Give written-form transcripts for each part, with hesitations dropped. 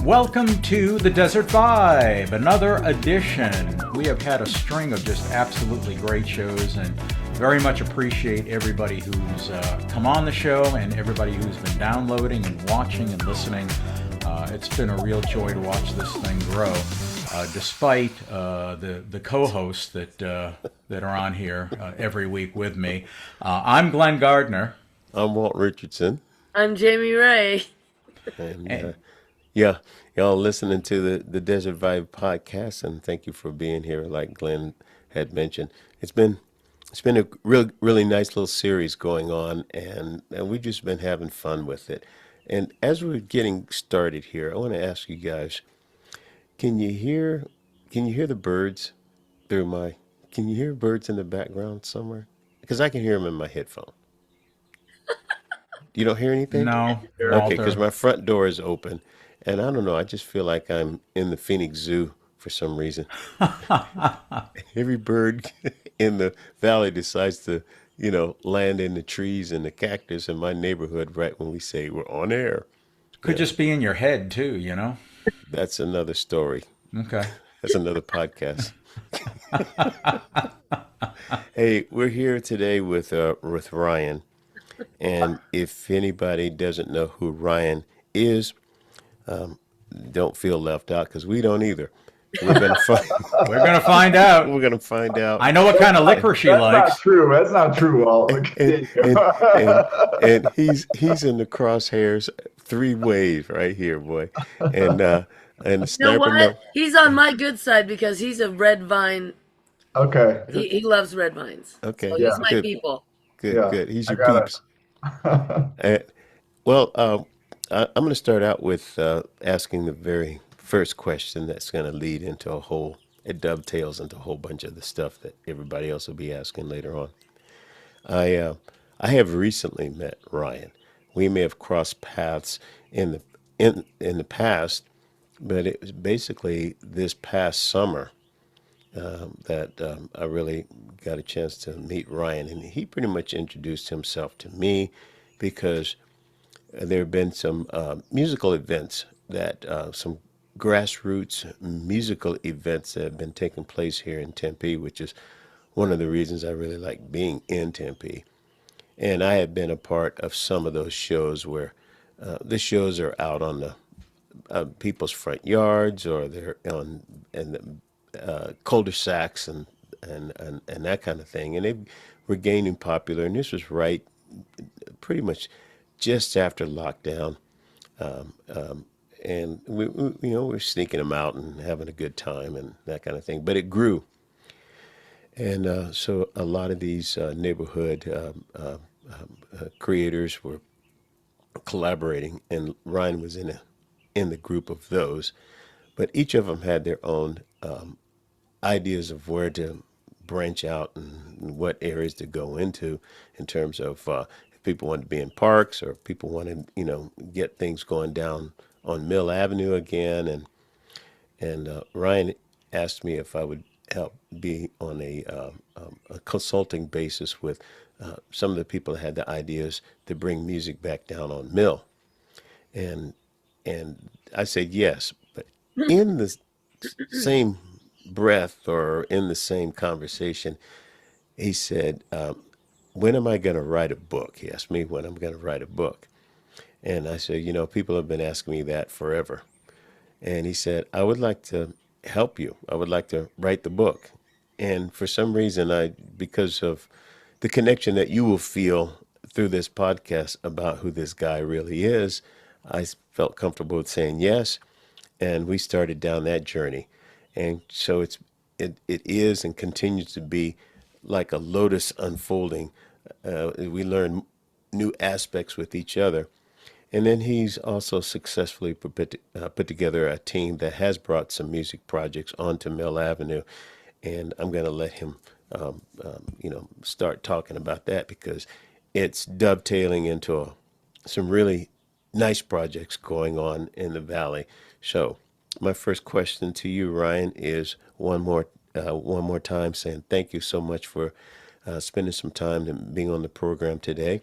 Welcome to the Desert Vibe, another edition. We have had a string of just absolutely great shows and very much appreciate everybody who's come on the show and everybody who's been downloading and watching and listening. It's been a real joy to watch this thing grow, despite the co-hosts that are on here every week with me. I'm Glenn Gardner. I'm Walt Richardson. I'm Jamie Ray. And yeah, y'all listening to the Desert Vibe podcast, and thank you for being here. Like Glenn had mentioned, it's been a really nice little series going on, and we've just been having fun with it. And as we're getting started here, I want to ask you guys: Can you hear the birds through my? Can you hear birds in the background somewhere? Because I can hear them in my headphone. You don't hear anything? No, Okay, because Walter. my front door is open, and I don't know. I just feel like I'm in the Phoenix Zoo for some reason. Every bird in the valley decides to, land in the trees and the cactus in my neighborhood right when we say we're on air. Could Yeah, just be in your head too, you know? that's another story. Okay. That's another podcast. Hey, we're here today with Ryan, and if anybody doesn't know who Ryan is, don't feel left out because we don't either. We're gonna find. We're going to find out. We're gonna find out. I know what kind of liquor she That's likes. not true. That's not true, Walt. and and he's in the crosshairs three ways right here, boy. And You know Sniper what? Mel. He's on my good side because he's a red vine. Okay. He loves red vines. Okay, So Yeah. he's my good, people. Yeah. good. He's I your got peeps. it. Well, I'm going to start out with asking the very first question that's going to lead into it dovetails into a whole bunch of the stuff that everybody else will be asking later on. I uh, I have recently met Ryan. We may have crossed paths in the past, but it was basically this past summer that I really got a chance to meet Ryan, and he pretty much introduced himself to me because there have been some musical events that some grassroots musical events that have been taking place here in Tempe, which is one of the reasons I really like being in Tempe. And I have been a part of some of those shows where the shows are out on the people's front yards or they're on in the cul-de-sacs and that kind of thing. And they were gaining popular. And this was right pretty much just after lockdown. And we're sneaking them out and having a good time and that kind of thing. But it grew. And so a lot of these neighborhood creators were collaborating, and Ryan was in the group of those. But each of them had their own ideas of where to branch out and what areas to go into in terms of if people wanted to be in parks or if people wanted, get things going down on Mill Avenue again. And Ryan asked me if I would help be on a consulting basis with some of the people that had the ideas to bring music back down on Mill. And and I said yes, but in the same breath or in the same conversation, he said, "When am I going to write a book?" He asked me when I'm going to write a book, and I said, people have been asking me that forever. And he said, I would like to help you. I would like to write the book. And for some reason, because of the connection that you will feel through this podcast about who this guy really is, I felt comfortable with saying yes. And we started down that journey. And so it is and continues to be like a lotus unfolding. We learn new aspects with each other. And then he's also successfully put together a team that has brought some music projects onto Mill Avenue. And I'm going to let him, start talking about that because it's dovetailing into some really nice projects going on in the valley. So, my first question to you, Ryan, is one more time saying thank you so much for spending some time and being on the program today,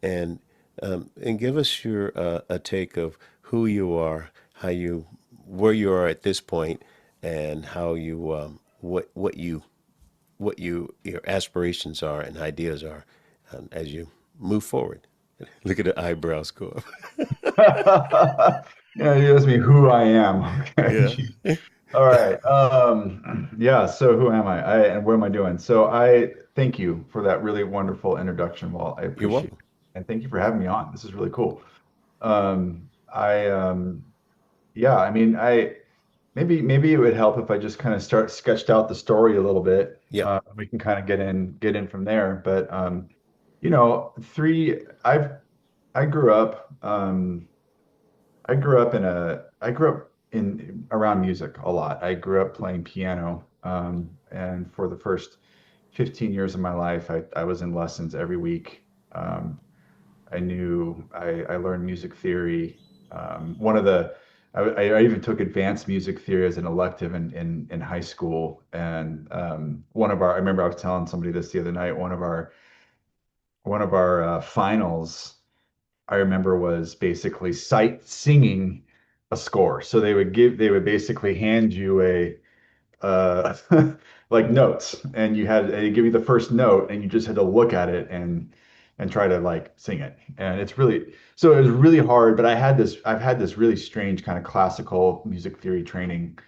and and give us your a take of who you are, how you where you are at this point, and how you what your aspirations are and ideas are as you move forward. Look at the eyebrows go up. Yeah, you asked me who I am. Okay. Yeah, Geez. All right. Yeah, so who am I? And what am I doing? So I thank you for that really wonderful introduction, Walt. I you're appreciate it. welcome. And thank you for having me on. This is really cool. I yeah, I mean, maybe it would help if I just kind of start sketched out the story a little bit. Yep. We can kind of get in from there. But you know, I grew up. I grew up in around music a lot. I grew up playing piano, and for the first 15 years of my life, I was in lessons every week. I learned music theory. One of the I even took advanced music theory as an elective in high school. And I remember I was telling somebody this the other night. One of our finals, I remember, was basically sight singing a score. So they would basically hand you uh, like notes, and they give you the first note, and you just had to look at it and try to like sing it. And it was really hard. But I've had this really strange kind of classical music theory training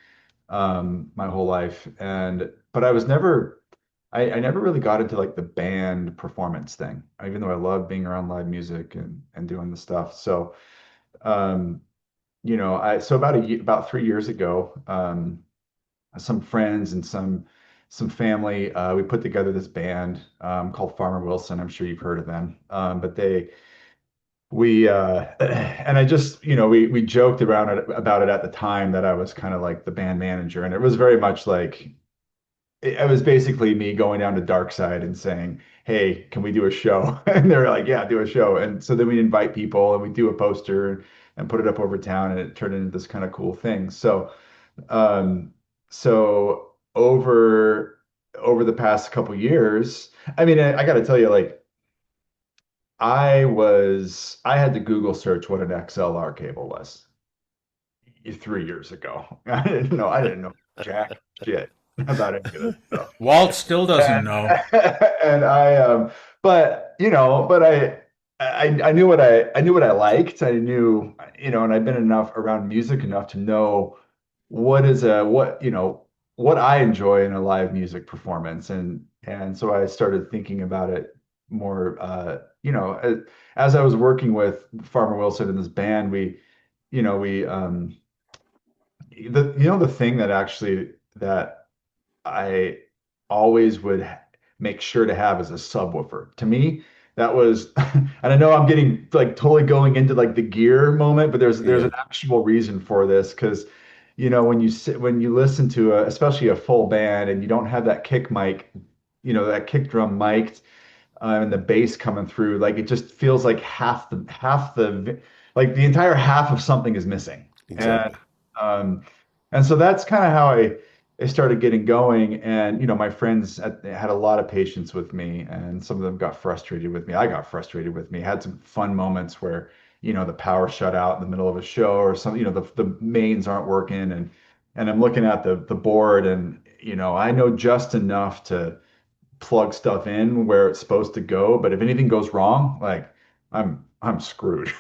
my whole life, but I never really got into like the band performance thing, even though I love being around live music and doing the stuff. So, um, about 3 years ago, some friends and some family, we put together this band called Farmer Wilson. I'm sure you've heard of them. But they we and I just we joked about it at the time that I was kind of like the band manager, and it was very much like it was basically me going down to Dark Side and saying, "Hey, can we do a show?" And they're like, "Yeah, do a show." And so then we invite people and we do a poster and put it up over town, and it turned into this kind of cool thing. Um, so over the past couple years, I mean, I got to tell you, like, I had to Google search what an XLR cable was 3 years ago. I didn't know jack shit about any of this stuff. Walt still doesn't And know. and I knew what I liked. I knew, and I've been enough around music enough to know what I enjoy in a live music performance. And so I started thinking about it more, as I was working with Farmer Wilson and this band. We the thing that I always would make sure to have as a subwoofer. To me, that was, and I know I'm getting like totally going into like the gear moment, but there's Yeah. an actual reason for this. Because when you listen to especially a full band, and you don't have that kick mic, that kick drum mic'd, and the bass coming through, like it just feels like like the entire half of something is missing. And Exactly. um, and so that's kind of how I started getting going. And my friends had a lot of patience with me, and some of them got frustrated with me. I got frustrated with me. Had some fun moments where the power shut out in the middle of a show, or something. The mains aren't working, and I'm looking at the board, and I know just enough to plug stuff in where it's supposed to go. But if anything goes wrong, like I'm screwed.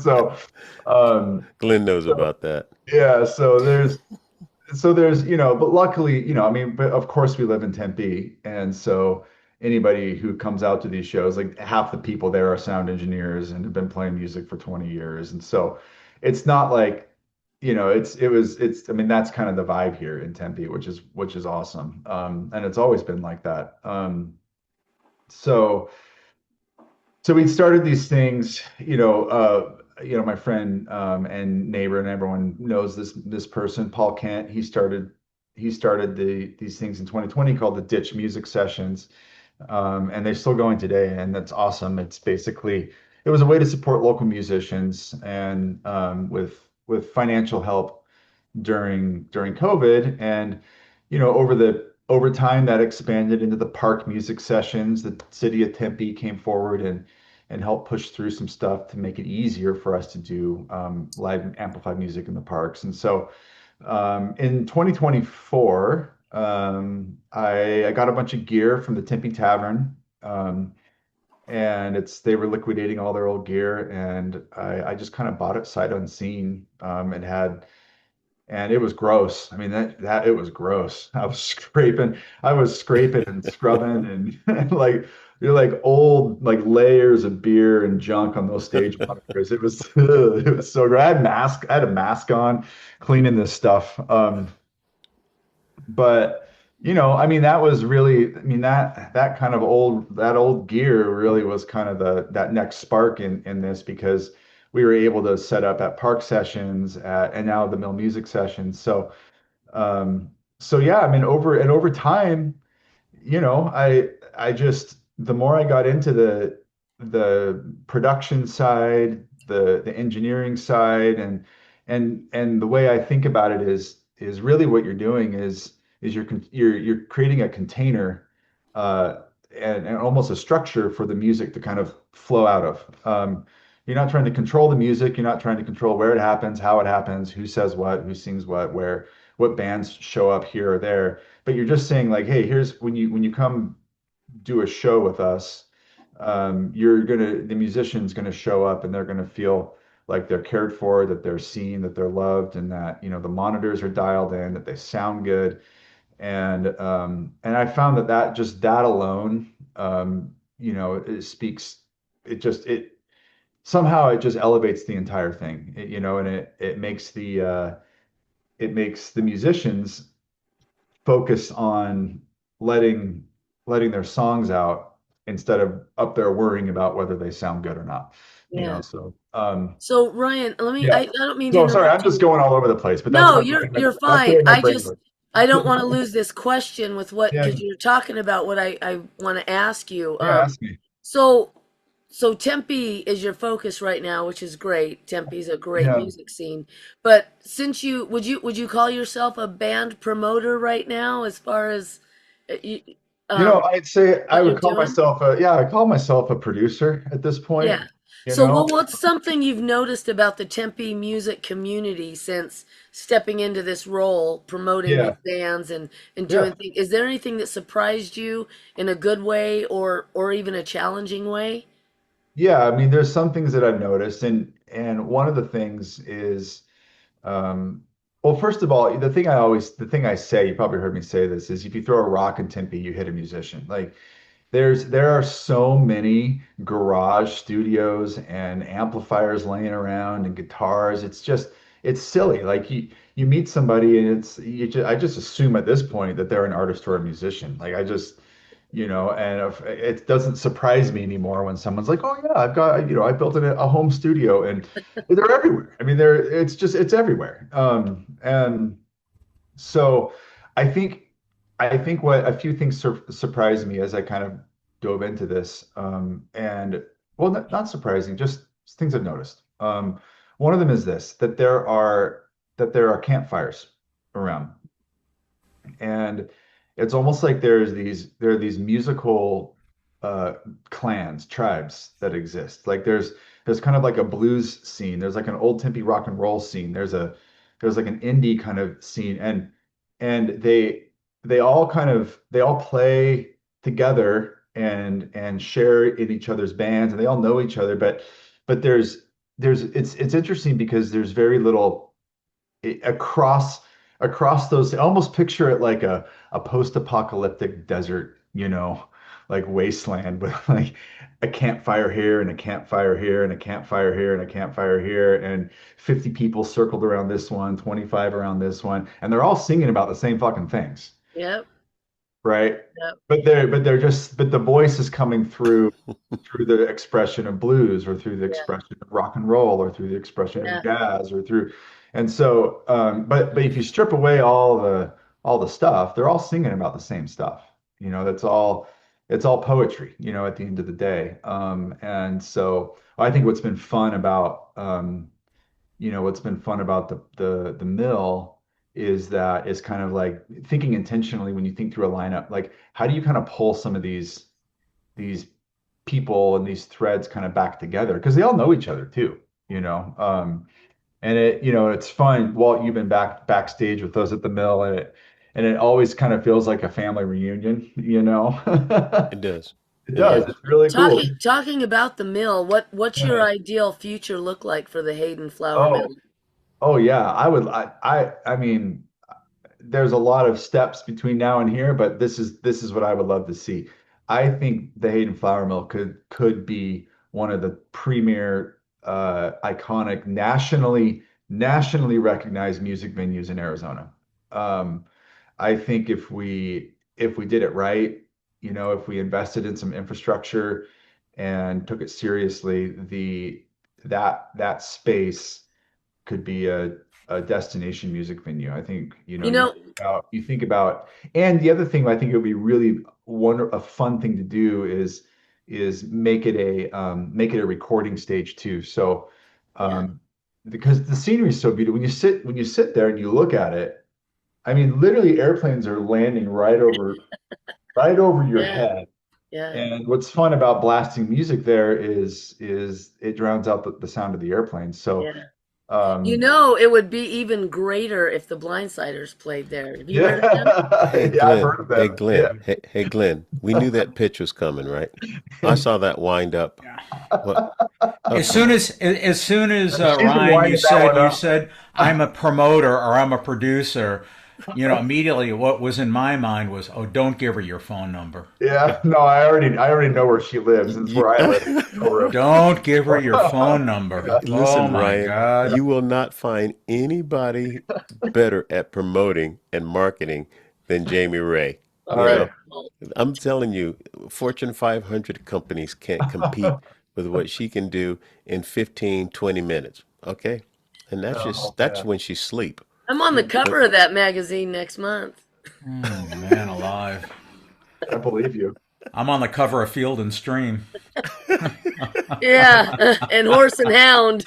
So Glenn knows so about that. yeah, but luckily, I mean, but of course we live in Tempe, and so anybody who comes out to these shows, like half the people there are sound engineers and have been playing music for 20 years. And so it's not like, I mean, that's kind of the vibe here in Tempe, which is awesome. And it's always been like that. So so we started these things, my friend and neighbor, and everyone knows this person, Paul Kent. He started these things in 2020 called the Ditch Music Sessions, and they're still going today, and that's awesome. It was a way to support local musicians, and with financial help during COVID. And over time that expanded into the park music sessions. The city of Tempe came forward and help push through some stuff to make it easier for us to do live amplified music in the parks. And so in 2024, I got a bunch of gear from the Tempe Tavern. And they were liquidating all their old gear, and I just kind of bought it sight unseen, and it was gross. I mean, that it was gross. I was scraping and scrubbing and like you're like old like layers of beer and junk on those stage monitors. It was it was so great. I had a mask on cleaning this stuff. But I mean, that was really, I mean, that kind of that old gear really was kind of that next spark in this, because we were able to set up at park sessions and now the Mill Music sessions. So yeah, I mean, over time, I just the more I got into the production side, the engineering side, and the way I think about it is really what you're doing is you're creating a container, uh, and almost a structure for the music to kind of flow out of. You're not trying to control the music. You're not trying to control where it happens, how it happens, who says what, who sings what bands show up here or there. But you're just saying like, hey, here's when you come do a show with us, the musician's gonna show up and they're gonna feel like they're cared for, that they're seen, that they're loved, and that the monitors are dialed in, that they sound good. And I found that alone, it speaks. It somehow it just elevates the entire thing, and it makes the musicians focus on letting their songs out instead of up there worrying about whether they sound good or not. Yeah. So So Ryan, yeah. I don't mean to So sorry, I'm interrupt just you. going all over the place, but No, you're that's the fine. way my brain works. I don't want to lose this question with what, Yeah, because you're talking about what I want to ask you. yeah, ask me. So so Tempe is your focus right now, which is great. Tempe's a great Yeah. music scene. But since would you call yourself a band promoter right now, as far as you, I'd say I what would you're call doing? myself I call myself a producer at this point, Yeah. you So, know? what's something you've noticed about the Tempe music community since stepping into this role, promoting these Yeah. bands and Yeah. doing things? Is there anything that surprised you in a good way or even a challenging way? Yeah, I mean, there's some things that I've noticed, and one of the things is, um, well, first of all, the thing I say, you probably heard me say this, is if you throw a rock in Tempe, you hit a musician. Like, there are so many garage studios and amplifiers laying around and guitars. It's silly. Like you meet somebody and I just assume at this point that they're an artist or a musician. Like I just and if, it doesn't surprise me anymore when someone's like, "Oh yeah, I've got I built a home studio," and they're everywhere. I mean, it's everywhere. And so I think what a few things surprised me as I kind of dove into this, and well, not surprising, just things I've noticed. One of them is this, that there are campfires around, and it's almost like there are these musical uh, clans, tribes that exist. Like there's kind of like a blues scene. There's like an old Tempe rock and roll scene. There's like an indie kind of scene, and they all play together and share in each other's bands, and they all know each other. But it's interesting because there's very little across those. I almost picture it like a post-apocalyptic desert, like wasteland with like a campfire here and a campfire here and a campfire here and a campfire here and 50 people circled around this one, 25 around this one, and they're all singing about the same fucking things, Yep. right? Yep. But the voice is coming through the expression of blues or through the Yeah. expression of rock and roll or through the expression of Yeah. jazz or through and so but if you strip away all the stuff, they're all singing about the same stuff. That's all it's all poetry, at the end of the day. And so I think what's been fun about the mill is that it's kind of like thinking intentionally when you think through a lineup, like how do you kind of pull some of these people and these threads kind of back together because they all know each other too, you know. And it's fun. Walt, you've been backstage with us at the mill, and it always kind of feels like a family reunion, you know. It does. It It does. Yeah. does. It's really cool. Talking about the mill, what's your Yeah. ideal future look like for the Hayden Flour Mill? Oh, oh yeah. I mean, there's a lot of steps between now and here, but this is what I would love to see. I think the Hayden Flour Mill could be one of the premier, iconic, nationally recognized music venues in Arizona. Um, I think if we did it right, if we invested in some infrastructure and took it seriously, that space could be a destination music venue. I think, You know, you think about, and the other thing I think it would be really a fun thing to do is make it a recording stage too. So, yeah, um, because the scenery is so beautiful when you sit there and you look at it, I mean, literally airplanes are landing right over your yeah, head. yeah, And what's fun about blasting music there is it drowns out the sound of the airplane. So, yeah. You um, know, it would be even greater if the Blindsiders played there. Have you heard of them? Hey yeah, yeah, I've Glenn, heard of hey them. Glenn, Yeah. hey Glenn. We knew that pitch was coming, right? I saw that wind up. Yeah. What? As Okay. soon as She's been Ryan, winding that one you up. said I'm a promoter or I'm a producer, immediately what was in my mind was, oh, don't give her your phone number. Yeah, no, I already know where she lives. It's where I live. Over. Don't give her your phone number. Yeah. Oh Listen, my Ryan, God. you will not find anybody better at promoting and marketing than Jamie Ray. All You right. know, I'm telling you, Fortune 500 companies can't compete with what she can do in 15, 20 minutes. Okay? And Oh that's man. when she's asleep. I'm on the When, cover of that magazine next month. Oh man alive. I believe you. I'm on the cover of Field and Stream. Yeah, and Horse and Hound.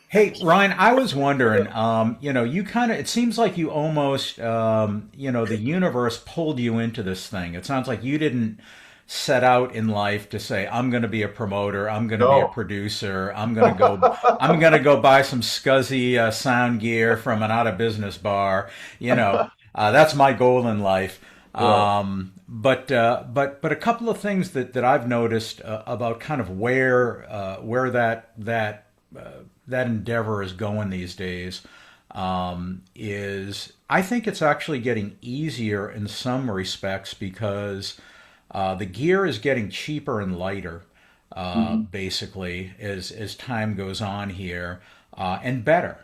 Hey, Ryan, I was wondering, you kind of, it seems like you almost, the universe pulled you into this thing. It sounds like you didn't set out in life to say, I'm going to be a promoter, I'm going to be a No. producer, I'm going to go buy some scuzzy sound gear from an out of business bar. That's my goal in life. Yeah. But a couple of things that I've noticed about kind of where that endeavor is going these days is I think it's actually getting easier in some respects because the gear is getting cheaper and lighter, Mhm. basically, as time goes on here, and better.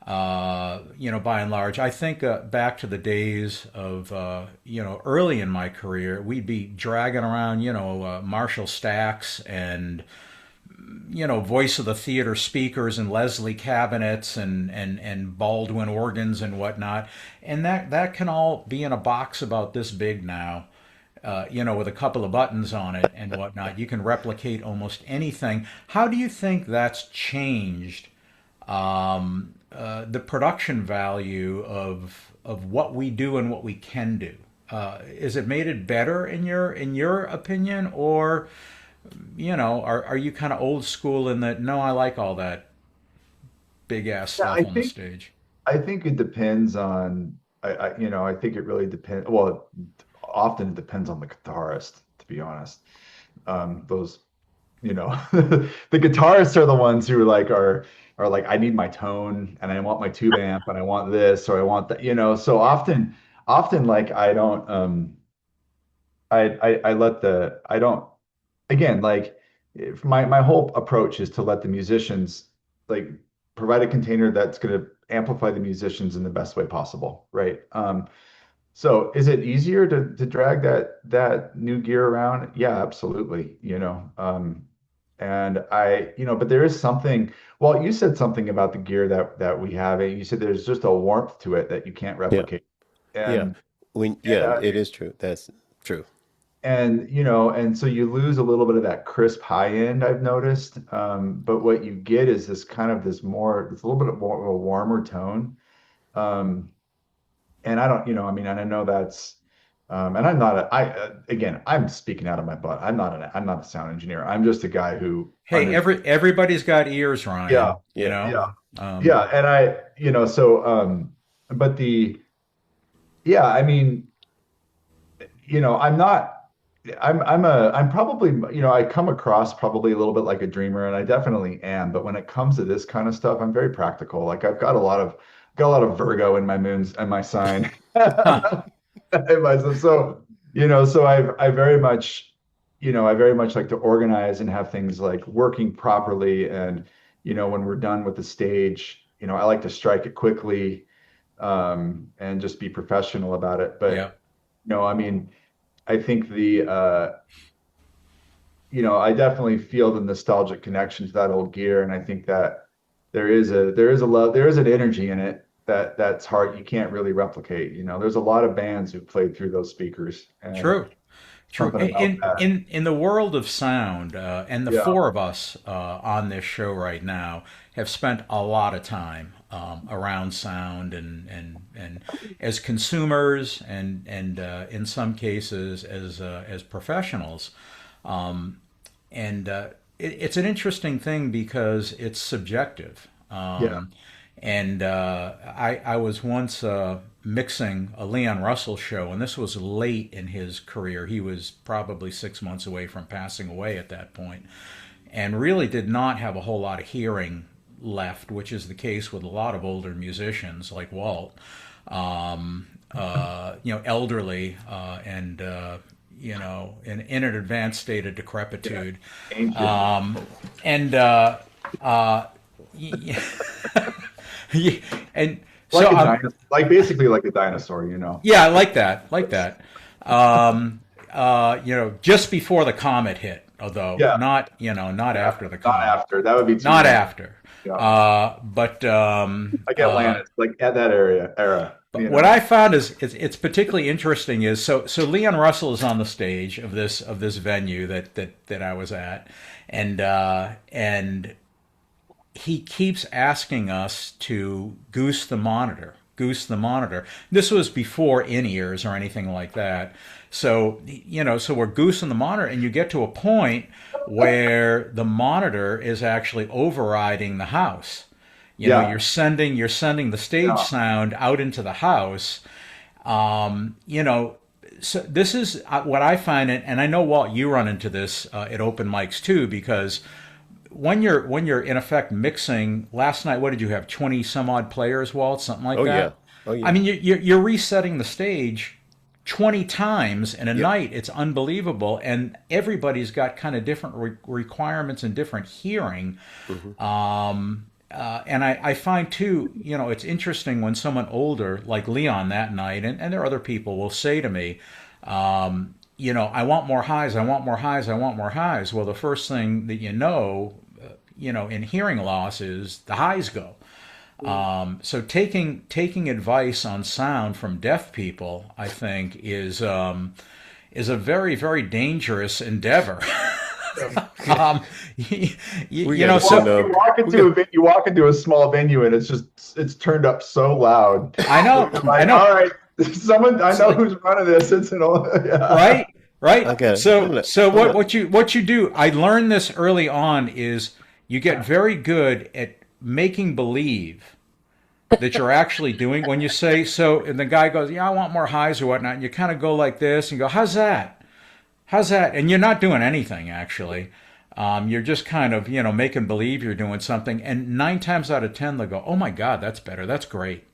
By and large, I think back to the days of, early in my career, we'd be dragging around, Marshall Stacks and voice of the theater speakers and Leslie cabinets and Baldwin organs and whatnot. And that can all be in a box about this big now, with a couple of buttons on it and whatnot. You can replicate almost anything. How do you think that's changed the production value of what we do and what we can do? Is it made it better in your opinion, or are you kind of old school in that? No, I like all that big ass Yeah, I stuff on the think stage. I think it depends on I think it really depends. Well, often it depends on the guitarist, to be honest. Those the guitarists are the ones who are like, I need my tone and I want my tube amp and I want this or I want that, so often like I don't I let the I don't again, like, if my whole approach is to let the musicians, like, provide a container that's going to amplify the musicians in the best way possible, right? So is it easier to drag that new gear around? Yeah, absolutely. And but there is something. Well, you said something about the gear that we have. And you said there's just a warmth to it that you can't yeah. replicate. Yeah. And and Yeah, it is true. That's true. and so you lose a little bit of that crisp high end, I've noticed. But what you get is this a little bit more of a warmer tone. Um, and I don't, I mean, and I know And I'm not again, I'm speaking out of my butt. I'm not a sound engineer. I'm just a guy who Hey, everybody's got ears, yeah, Ryan, you Yeah. know. yeah, Um, yeah. And but yeah, I mean, I'm not, I'm probably, I come across probably a little bit like a dreamer, and I definitely am. But when it comes to this kind of stuff, I'm very practical. Like got a lot of Virgo in my moons and my sign. huh, And so, I very much, I very much like to organize and have things like working properly. And, when we're done with the stage, I like to strike it quickly, and just be professional about it. yeah, But, I mean, I think I definitely feel the nostalgic connection to that old gear, and I think that there is an energy in it that's hard. You can't really replicate. There's a lot of bands who played through those speakers, and true. True. something about that. In the world of sound, and the Yeah, four of us on this show right now have spent a lot of time around sound and as consumers and in some cases as professionals. And it's an interesting thing because it's subjective. yeah, And I was once mixing a Leon Russell show, and this was late in his career. He was probably 6 months away from passing away at that point, and really did not have a whole lot of hearing left, which is the case with a lot of older musicians like Walt. Elderly and in an advanced state of yeah. decrepitude. Ancient, Um, and Yeah, and so like a dinosaur, like basically like a dinosaur. yeah, I like that, Um, just before the comet hit, although Yeah, not yeah. after the Not comet, after. That would be too not much. after. Yeah, But like Atlantis, like at that era. But what I found is it's particularly interesting is so Leon Russell is on the stage of this venue that I was at, and he keeps asking us to goose the monitor. This was before in-ears or anything like that. So, so we're goosing the monitor, and you get to a point where the monitor is actually overriding the house. Yeah, You're sending the stage yeah, sound out into the house. Um, you know, so this is what I find, and I know Walt, you run into this at open mics too, because when you're in effect mixing. Last night, what did you have? 20 some odd players, Walt, something like Oh yeah. that. Oh I yeah. mean, you're resetting the stage 20 times in a Yep. night. It's unbelievable, and everybody's got kind of different requirements and different hearing. Hmm. And I find too, it's interesting when someone older, like Leon that night, and there are other people, will say to me, I want more highs, I want more highs, I want more highs. Well, the first thing that in hearing loss is the highs go. So taking advice on sound from deaf people, I think, is a very, very dangerous endeavor. um, you, We you got know, to so send a. We got. you walk into a small venue, and it's turned up so loud. I know, You're I like, know. all right, someone I It's know like, who's running this. It's an old, yeah. right, right. I got it. So so what you do? I learned this early on is you get very good at making believe that you're actually doing when you say so, and the guy goes, "Yeah, I want more highs or whatnot," and you kind of go like this and go, "How's that? How's that?" And you're not doing anything actually. You're just kind of making believe you're doing something, and 9 times out of 10 they'll go, "Oh my God, that's better. That's great.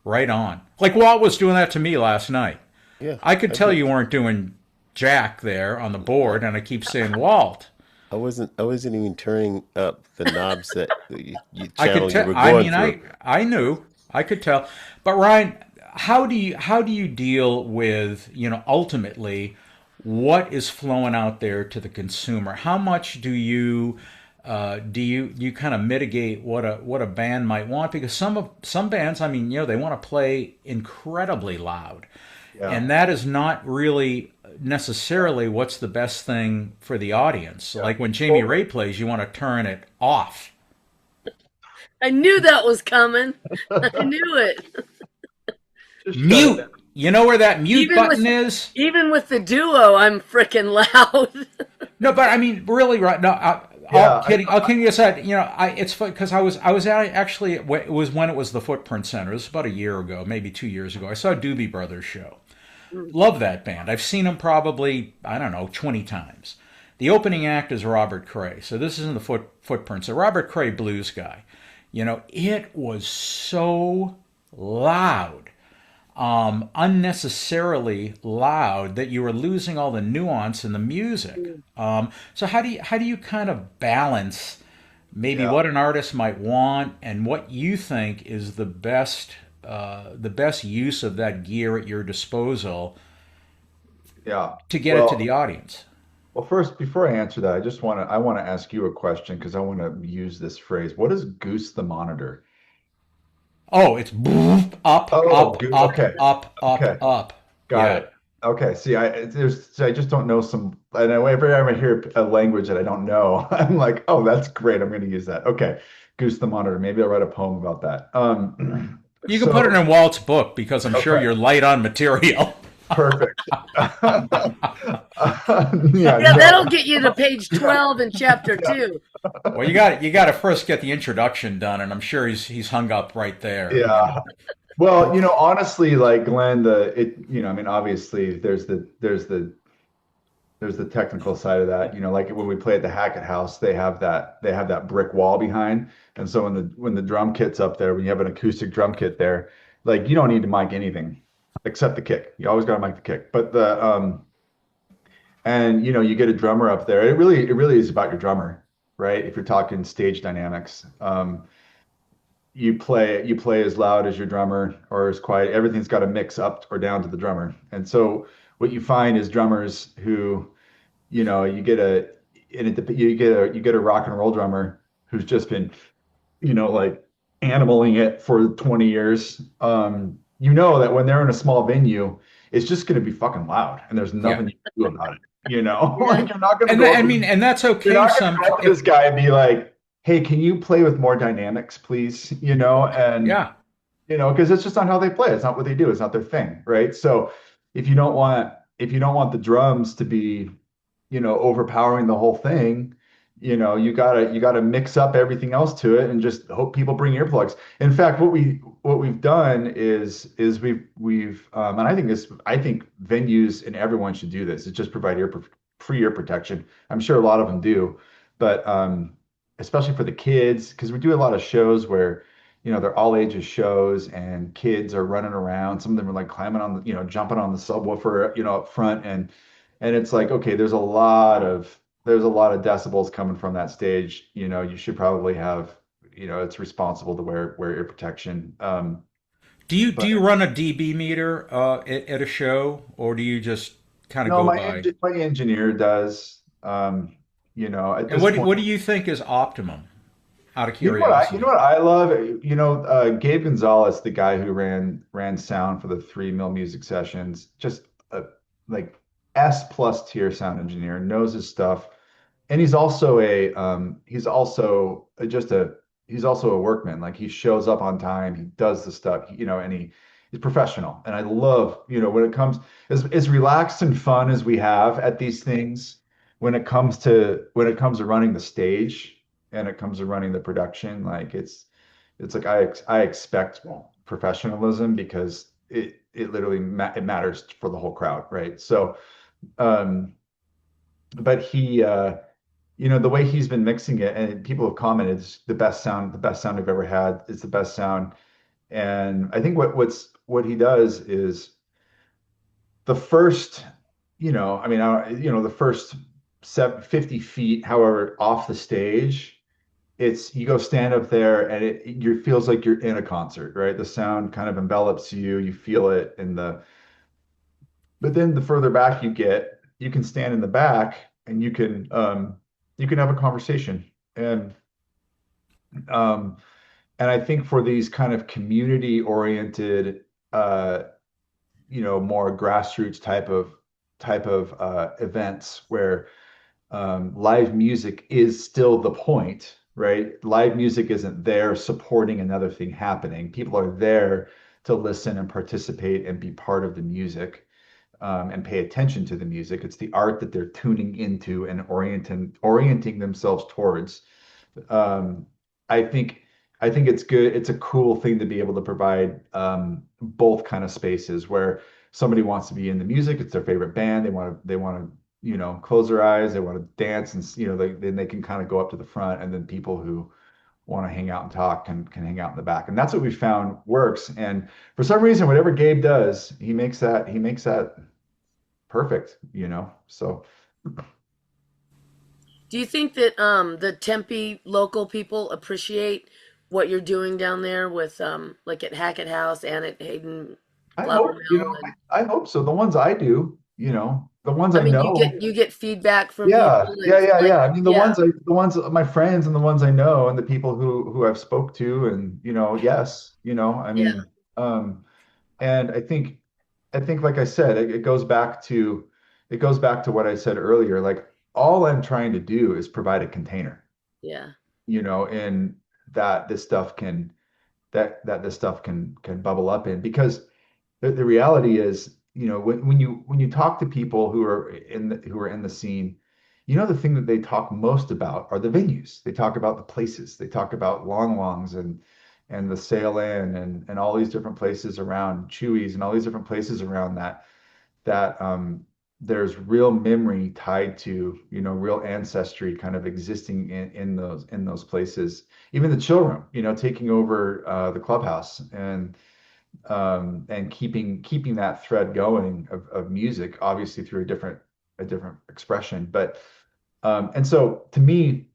Right on." Like Walt was doing that to me last night. Yeah. I could I tell did. you weren't doing jack there on the board, and I keep saying, Walt, I wasn't. I wasn't even turning up the knobs that you I could channel you tell. were I going mean, through. I knew, I could tell. But Ryan, how do you deal with ultimately what is flowing out there to the consumer? How much do you kind of mitigate what a band might want? Because some bands, I mean, they want to play incredibly loud, Yeah, and that is not really necessarily what's the best thing for the audience. yeah. Like when Jamie Well, Ray plays, you want to turn it off. I knew that was coming. I knew it. just shut it Mute. down. You know where that mute Even button with is? even with the duo, I'm freaking loud. No, but I mean, really, right? No, Yeah, all kidding aside. You know, it's fun because I was actually it was when it was the Footprint Center. This was about a year ago, maybe 2 years ago. I saw a Doobie Brothers show. Love that band. I've seen them probably, I don't know, 20 times. The opening act is Robert Cray. So this isn't the Footprints. A Robert Cray blues guy. You know, it was so loud, unnecessarily loud that you were losing all the nuance in the music. So how do you kind of balance maybe yeah, what an artist might want and what you think is the best use of that gear at your disposal yeah. to get it to the Well, audience? well, first, before I answer that, I want to ask you a question because I want to use this phrase. What is goose the monitor? Oh, it's up, Oh, up, up, okay, up, up, okay, up. got Yeah. it. Okay, see, I just don't know some, and every time I hear a language that I don't know, I'm like, oh, that's great. I'm going to use that. Okay, goose the monitor. Maybe I'll write a poem about that. You can put it in Walt's book because I'm sure Okay, you're light on material. perfect. Yeah, Yeah, no, that'll get you to page yeah, 12 in chapter yeah, 2. Well, you got to first get the introduction done, and I'm sure he's hung up right there. You know. yeah. Well, honestly, like Glenn, I mean, obviously, there's the technical side of that. Like when we play at the Hackett House, they have that brick wall behind, and so when the drum kit's up there, when you have an acoustic drum kit there, like you don't need to mic anything except the kick. You always got to mic the kick, but the and you get a drummer up there. It really is about your drummer, right? If you're talking stage dynamics. You play as loud as your drummer or as quiet. Everything's got to mix up or down to the drummer. And so what you find is drummers who, you get a and you get a rock and roll drummer who's just been, like animaling it for 20 years. You know that when they're in a small venue, it's just going to be fucking loud and there's Yeah, nothing you can do about it. Like Yeah. you're not going to and go I up mean, and that's you're okay. not going to Some go up to if this guy and be like, "Hey, can you play with more dynamics, please?" And yeah. because it's just not how they play. It's not what they do. It's not their thing, right? So if you don't want the drums to be, overpowering the whole thing, you gotta mix up everything else to it and just hope people bring earplugs. In fact, what we've done is and I think venues and everyone should do this. Is just provide free ear protection. I'm sure a lot of them do, but especially for the kids, because we do a lot of shows where they're all ages shows and kids are running around. Some of them are like climbing on jumping on the subwoofer, up front. And it's like, okay, there's a lot of decibels coming from that stage. You should probably have, it's responsible to wear ear protection. Do you But run a dB meter at a show, or do you just kind of no, go by? my engineer does. At And this what point, do you think is optimum? Out of you know curiosity. what I love? Gabe Gonzalez, the guy who ran sound for the 3 Mill music sessions, just like S plus tier sound engineer, knows his stuff, and he's also a workman. Like he shows up on time, he does the stuff, and he's professional. And I love, when it comes as relaxed and fun as we have at these things, when it comes to running the stage and it comes to running the production, like it's like I expect professionalism because it literally it matters for the whole crowd, right? So, um, but the way he's been mixing it, and people have commented, it's the best sound we've ever had. It's the best sound, and I think what he does is the first, I mean, the first 50 feet, however, off the stage it's you go stand up there and it feels like you're in a concert, right? The sound kind of envelops you, you feel it in the but then the further back you get, you can stand in the back and you can have a conversation. Um and I think for these kind of community oriented more grassroots type of events where live music is still the point, right? Live music isn't there supporting another thing happening. People are there to listen and participate and be part of the music, and pay attention to the music. It's the art that they're tuning into and orienting themselves towards. um, I think I think it's good. It's a cool thing to be able to provide both kind of spaces where somebody wants to be in the music. It's their favorite band. They want to close their eyes. They want to dance, and then they can kind of go up to the front. And then people who want to hang out and talk can hang out in the back. And that's what we found works. And for some reason, whatever Gabe does, he makes that perfect. So. Do you think that the Tempe local people appreciate what you're doing down there with like at Hackett House and at Hayden I Flour hope, Mill? And I hope so. The ones I do, the ones I I mean, you know. get feedback from people Yeah, yeah, and yeah, like yeah. I mean, yeah, the ones, my friends and the ones I know and the people who I've spoke to and, yes, I yeah, mean, and I think, like I said, it goes back to what I said earlier. Like all I'm trying to do is provide a container, yeah, and that this stuff can, that this stuff can bubble up in because the reality is, when you talk to people who are in the scene, the thing that they talk most about are the venues. They talk about the places. They talk about Long Longs and the Sail Inn and all these different places around Chewy's and all these different places around that there's real memory tied to, real ancestry kind of existing in those places. Even the chill room, taking over the clubhouse and keeping that thread going of music, obviously through a different expression. But and so to me,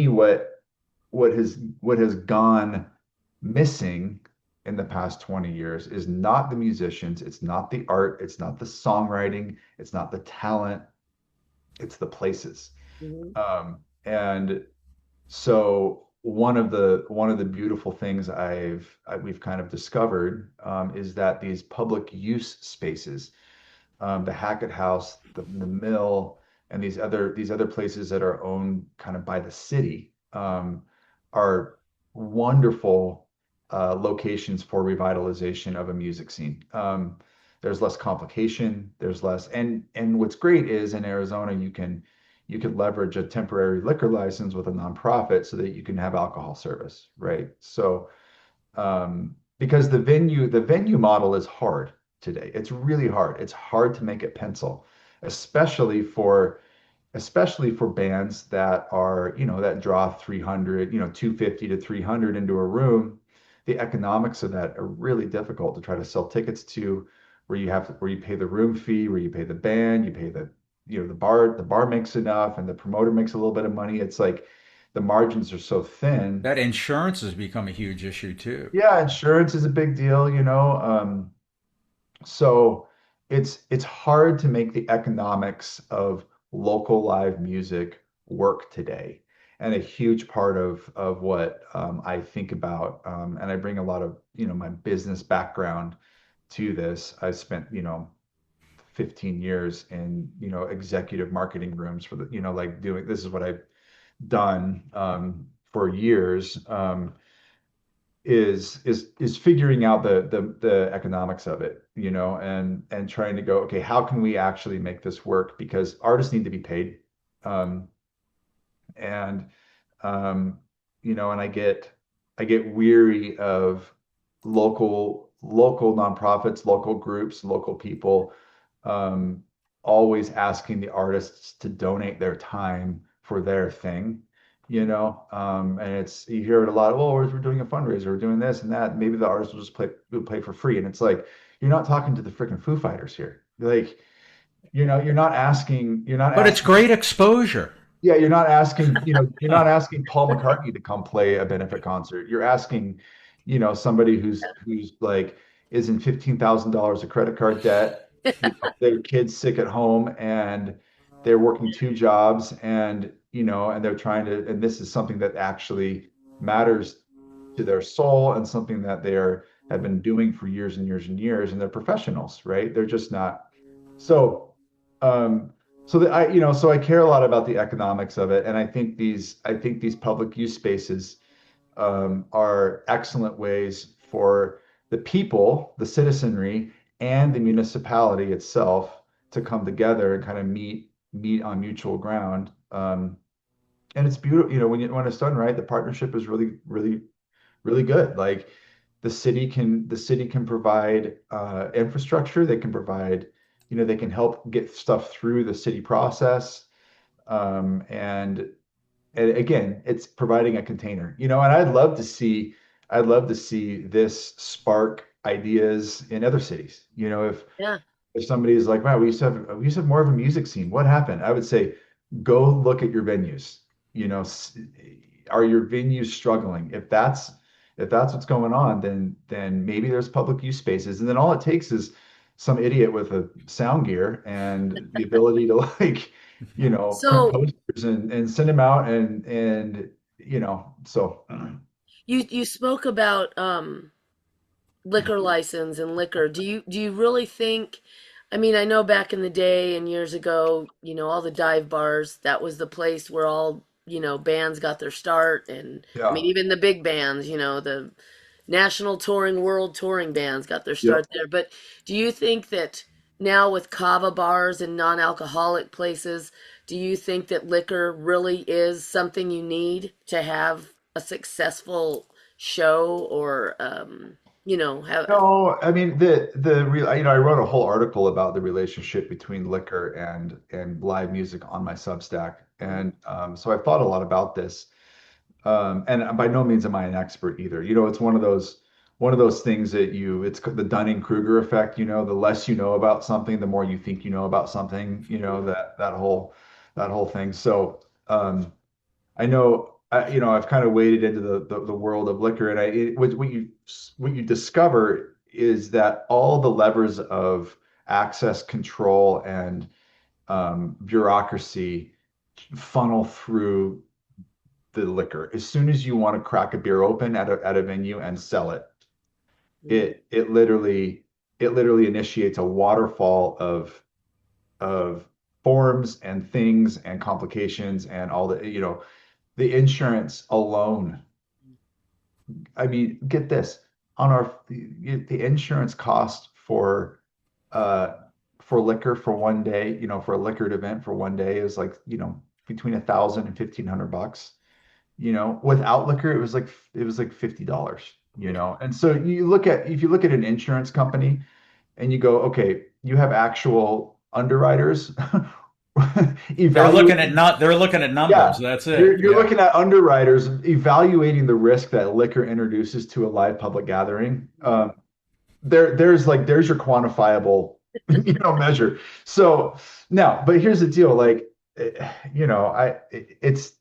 what has gone missing in the past 20 years is not the musicians, it's not the art, it's not the songwriting, it's not the talent, it's the places. hmm And so one of the beautiful things we've kind of discovered is that these public use spaces, the Hackett House, the mill, and these other places that are owned kind of by the city, are wonderful locations for revitalization of a music scene. There's less complication. There's less, and what's great is in Arizona you can leverage a temporary liquor license with a nonprofit so that you can have alcohol service, right? So because the venue model is hard today. It's really hard. It's hard to make it pencil, especially for especially for bands that are, that draw 300, 250 to 300 into a room. The economics of that are really difficult to try to sell tickets to, where you pay the room fee, where you pay the band, you pay the bar makes enough and the promoter makes a little bit of money. It's like the margins are so thin. That insurance has become a huge issue too. Yeah, insurance is a big deal. So it's hard to make the economics of local live music work today. And a huge part of what I think about, and I bring a lot of my business background to this. I spent 15 years in executive marketing rooms for like doing this is what I've done for years. Is figuring out the economics of it, and trying to go, okay, how can we actually make this work? Because artists need to be paid. Um, and um, and I get weary of local nonprofits, local groups, local people, um, always asking the artists to donate their time for their thing. And you hear it a lot. Oh, we're doing a fundraiser, we're doing this and that. Maybe the artist will play for free, and it's like you're not talking to the freaking Foo Fighters here. Like, you're not But it's asking. great exposure. Yeah, you're not asking Paul McCartney to come play a benefit concert. You're asking, somebody who's like is in $15,000 of credit card debt. Their kids sick at home and they're working two jobs, and they're trying to, and this is something that actually matters to their soul and something that have been doing for years and years and years, and they're professionals, right? They're just not. So, um, so I care a lot about the economics of it, and I think these public use spaces are excellent ways for the people, the citizenry, and the municipality itself to come together and kind of meet on mutual ground. And it's beautiful, when it's done right, the partnership is really, really, really good. Like the city can provide infrastructure. They can provide, they can help get stuff through the city process. And again, it's providing a container, and I'd love to see this spark ideas in other cities. Yeah. If somebody is like, wow, we used to have more of a music scene. What happened? I would say, go look at your venues. Are your venues struggling? If that's what's going on, then maybe there's public use spaces, and then all it takes is some idiot with a sound gear and the ability to like, print So posters and send them out and you spoke about liquor license and liquor. Do you really think, I mean, I know back in the day and years ago, all the dive bars, that was the place where all, bands got their start, and I mean yeah, even the big bands, the national touring, world touring bands got their start yep. there. But do you think that now with kava bars and non-alcoholic places, do you think that liquor really is something you need to have a successful show, or have No, I mean the real I wrote a whole article about the relationship between liquor and live music on my Substack, and so I've thought a lot about this. And by no means am I an expert either. It's one of those things that it's the Dunning-Kruger effect. The less you know about something, the more you think you know about something. That whole thing. So I know, I've kind of waded into the world of liquor, and what you discover is that all the levers of access control and bureaucracy funnel through the liquor. As soon as you want to crack a beer open at a venue and sell it, it literally initiates a waterfall of forms and things and complications and all the insurance alone. I mean, get this, on the insurance cost for liquor for one day, for a liquored event for one day is like, between 1,000 and 1,500 bucks. Without liquor, it was like $50. And so if you look at an insurance company and you go, okay, you have actual underwriters They're looking evaluating. at not they're looking at numbers. Yeah, That's it. you're Yeah. looking at underwriters evaluating the risk that liquor introduces to a live public gathering. There's your quantifiable measure. So now, but here's the deal, like, it's,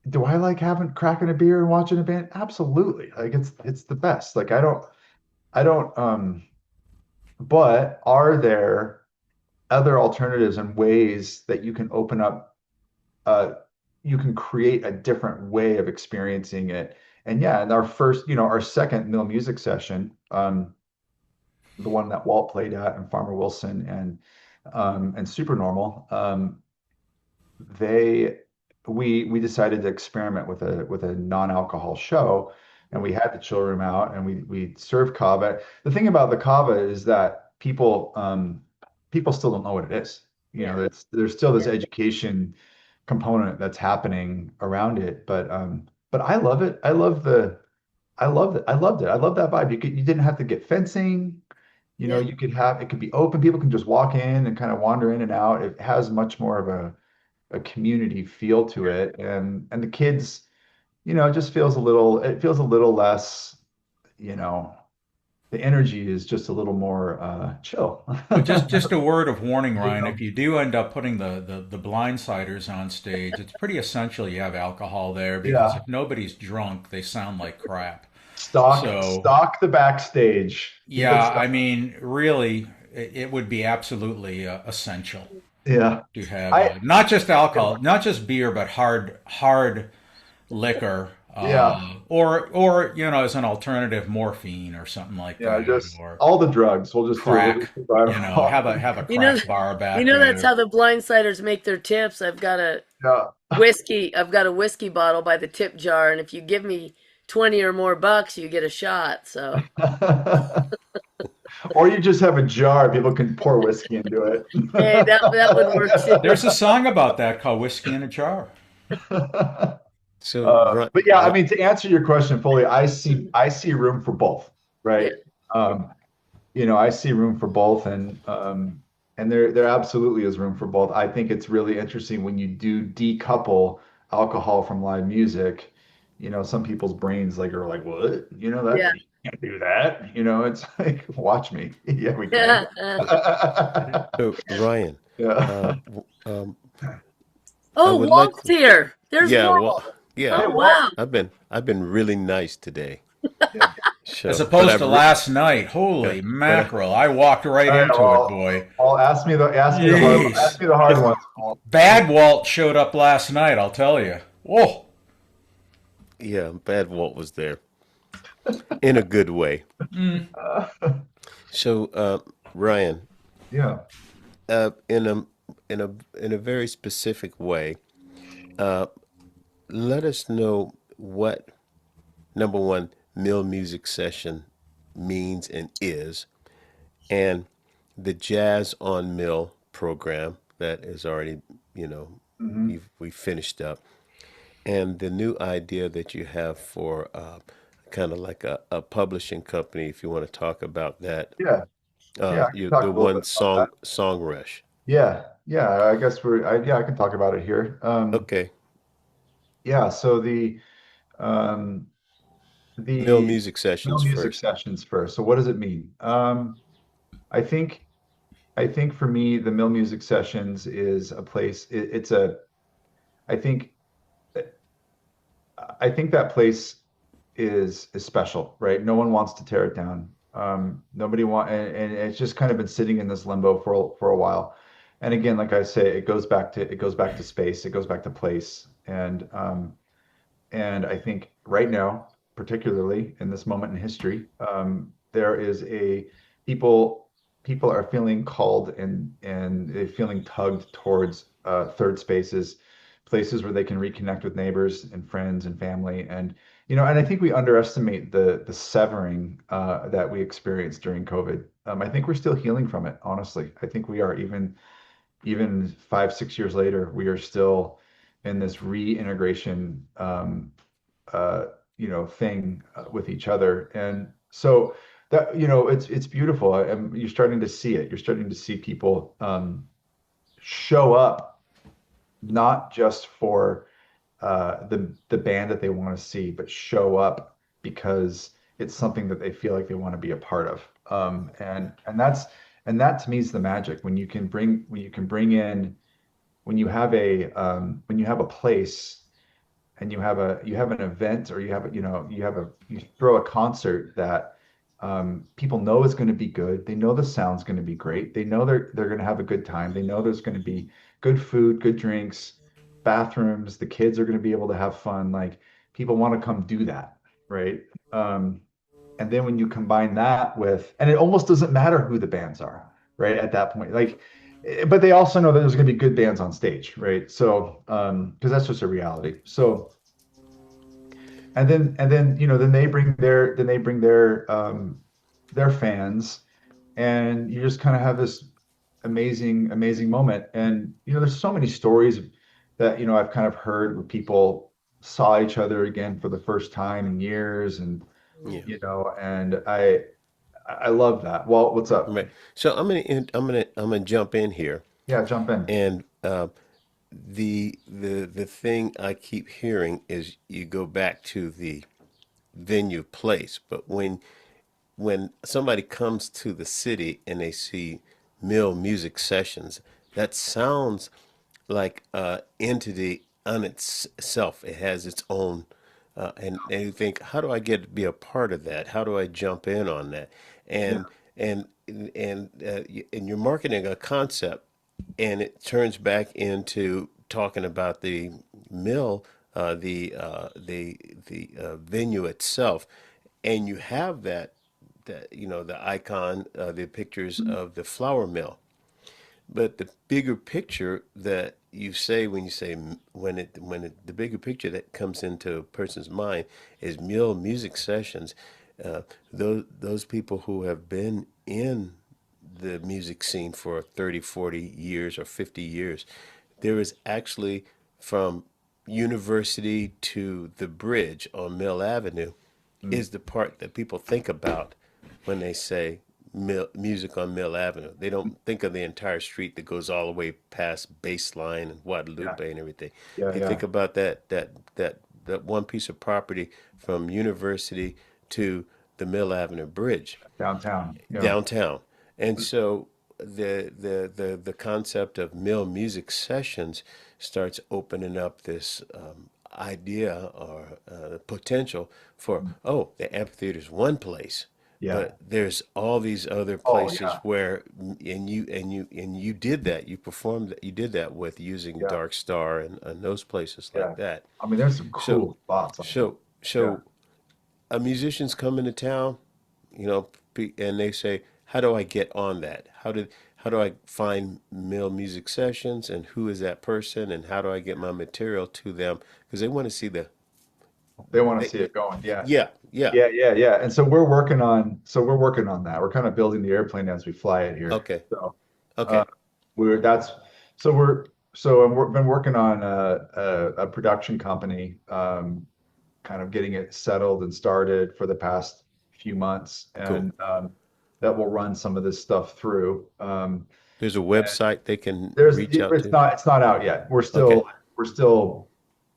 do I like having cracking a beer and watching a band? Absolutely. Like, it's the best. Like, I don't but are there other alternatives and ways that you can open up, uh you can create a different way of experiencing it? And yeah, and our second Mill music session, the one that Walt played at and Farmer Wilson and Supernormal, they we decided to experiment with a non-alcohol show, and we had the chill room out, and we served kava. The thing about the kava is that people still don't know what it is. yeah, There's still this yeah. education component that's happening around it, but I love it. I loved it. I loved it. I love that vibe. You didn't have to get fencing. Yeah. It could be open. People can just walk in and kind of wander in and out. It has much more of a community feel to it. And the kids, it feels a little less, you know, the energy is just a little more chill. But just a word of warning, You Ryan. If know? you do end up putting the blindsiders on stage, it's pretty essential you have alcohol there, because Yeah. if nobody's drunk, they sound like crap. Stock So stock the backstage. Keep it yeah, I stocked. mean, really, it would be absolutely essential Yeah. to have I not just alcohol, not just beer, but hard liquor, yeah. or as an alternative, morphine or something like Yeah, that, just or all the drugs. We'll just do crack. it. Right off. Have a You know, crack bar you back know that's there. how the blindsiders make their tips. I've got a Yeah. whiskey. I've got a whiskey bottle by the tip jar, and if you give me 20 or more bucks, you get a shot. So, Or you just have a jar, people can pour whiskey into it. hey, that would work too. There's a song about that called Whiskey in a Jar. So, But yeah, I mean, to answer your question fully, I see room for both, Yeah. right? Um, I see room for both, and there absolutely is room for both. I think it's really interesting when you do decouple alcohol from live music. Some people's brains are like, what? That Yeah. you can't do that. It's like, watch me. Yeah, we can. so Ryan, uh, Yeah. w- I Oh, would like Walt's to. here. There's Yeah, well, Walt. yeah. Hey, Oh, Walt. wow. I've been really nice today. Yeah. As So, but opposed to last night. yeah, Holy but mackerel. I walked right All right. into it, Well, boy. ask Jeez. me the hard ones, Walt. Bad Walt showed up last night, I'll tell you. Whoa. yeah, Bad Walt was there in a good way. Uh, So, Ryan, yeah. in a very specific way, uh, let us know what number one Mill Music Session means and is, and the Jazz on Mill program that is already, you know, Hmm. we finished up, and the new idea that you have for kind of like a publishing company, if you want to talk about that. Yeah. Yeah. I can talk The a little one bit about that. song rush. Yeah, yeah, I guess yeah, I can talk about it here. Okay, Yeah, so um, Mill the Music no Sessions music first. sessions first. So what does it mean? I think I think for me, the Mill Music Sessions is a place. It's I think I think that place is special, right? No one wants to tear it down. Nobody and it's just kind of been sitting in this limbo for a while. And again, like I say, it goes back to space, it goes back to place, and I think right now, particularly in this moment in history, there is a people people are feeling called and they're feeling tugged towards third spaces, places where they can reconnect with neighbors and friends and family, and I think we underestimate the severing that we experienced during COVID. I think we're still healing from it, honestly. I think we are even 5, 6 years later, we are still in this reintegration thing with each other. And so that, it's beautiful. You're starting to see it. You're starting to see people show up not just for the band that they want to see, but show up because it's something that they feel like they want to be a part of. And that to me is the magic when you can bring in when you have a place and you have an event, or you throw a concert that people know is going to be good. They know the sound's going to be great. They know they're going to have a good time. They know there's going to be good food, good drinks, bathrooms. The kids are going to be able to have fun. Like, people want to come do that, right? Um, and then when you combine that with, and it almost doesn't matter who the bands are, right? At that point, but they also know that there's going to be good bands on stage, right? So, because that's just a reality. So, and then then they bring their fans, and you just kind of have this amazing moment. And there's so many stories that I've kind of heard where people saw each other again for the first time in years, and Yeah. and I love that. Well, what's up? Right. So I'm gonna jump in here, Yeah, jump in. and the thing I keep hearing is you go back to the venue place, but when somebody comes to the city and they see Mill Music Sessions, that sounds like a entity on itself. It has its own, and you think, how do I get to be a part of that? How do I jump in on that? Yeah. And and you're marketing a concept, and it turns back into talking about the mill, the venue itself, and you have that the icon, the pictures of the flour mill. But the bigger picture that you say when you say the bigger picture that comes into a person's mind is Mill music sessions. Those people who have been in the music scene for 30, 40 years or 50 years, there is actually from University to the bridge on Mill Avenue Mm. is the part that people think about when they say music on Mill Avenue. They don't think of the entire street that goes all the way past Baseline and Yeah, Guadalupe and everything. yeah, They yeah. think about that one piece of property from University to the Mill Avenue Bridge Downtown. Yeah. downtown. And so the concept of mill music sessions starts opening up this idea or potential for, Mm. oh, the amphitheater's one place, Yeah. but there's all these other Oh, places yeah. where and you did that, you performed that, you did that with using Yeah. Dark Star and those places like Yeah. that. I mean, there's some So cool spots on it. Yeah. so a musician's come into town, you know, and they say, "How do I get on that? How do I find Mill Music Sessions, and who is that person, and how do I get my material to them?" Because they want to see They want to see they, it going. Yeah. yeah, yeah, Yeah, yeah, yeah. And so we're working on that. We're kind of building the airplane as we fly it here. okay, So uh okay, we're that's so we're so we've been working on a production company, kind of getting it settled and started for the past few months, cool. and that will run some of this stuff through. There's a And website they can there's reach out to. it's not out yet. Okay, We're still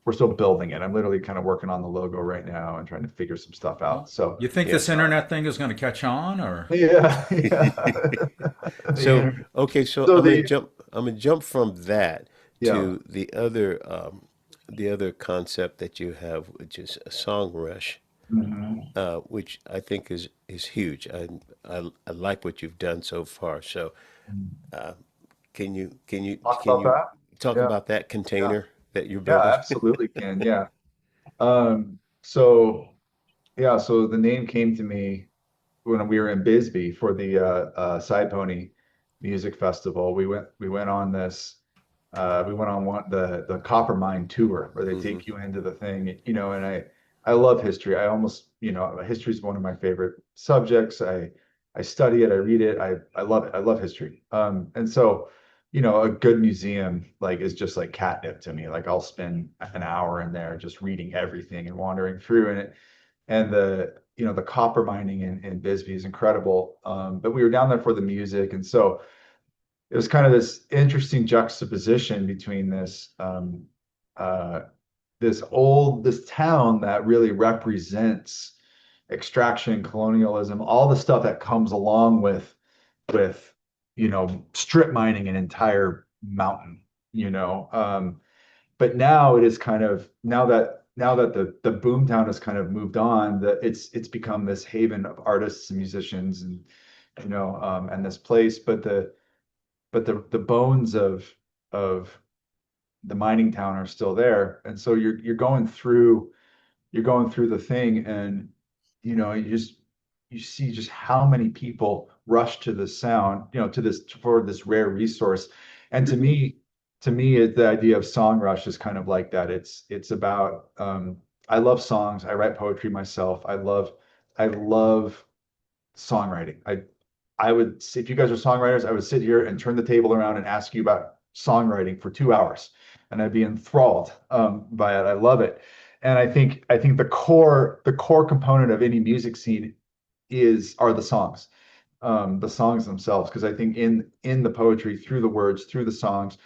we're still building it. I'm literally kind of working on the logo right now and trying to figure some stuff out. So You think yeah. this internet thing is going to catch on, or? yeah, yeah. The So internet. okay, so So the I'm gonna jump from that yeah. to the other concept that you have, which is a song rush, Mhm. which I think is huge. I like what you've done so far. So Talk can about you that. talk Yeah, about that yeah, container that you're yeah. building? Absolutely can. Yeah. So yeah, so the name came to me when we were in Bisbee for the Side Pony Music Festival. We went on this we went on the Copper Mine tour where they Hmm. take you into the thing, and I love history. I almost, history is one of my favorite subjects. I study it, I read it, I love it. I love history. And so, a good museum like is just like catnip to me. Like I'll spend an hour in there just reading everything and wandering through it. And the copper mining in Bisbee is incredible. But we were down there for the music, and so it was kind of this interesting juxtaposition between uh, this town that really represents extraction, colonialism, all the stuff that comes along with strip mining an entire mountain, you know. But now it is kind of now that the boom town has kind of moved on, that it's become this haven of artists and musicians and and this place, but the bones of the mining town are still there. And so you're going through the thing, and you see just how many people rush to the sound, to this for this rare resource. And to me, the idea of song rush is kind of like that. It's about I love songs. I write poetry myself. I love songwriting. I would, if you guys are songwriters, I would sit here and turn the table around and ask you about songwriting for 2 hours, and I'd be enthralled by it. I love it, and I think the core component of any music scene are the songs themselves, because I think in the poetry, through the words, through the songs,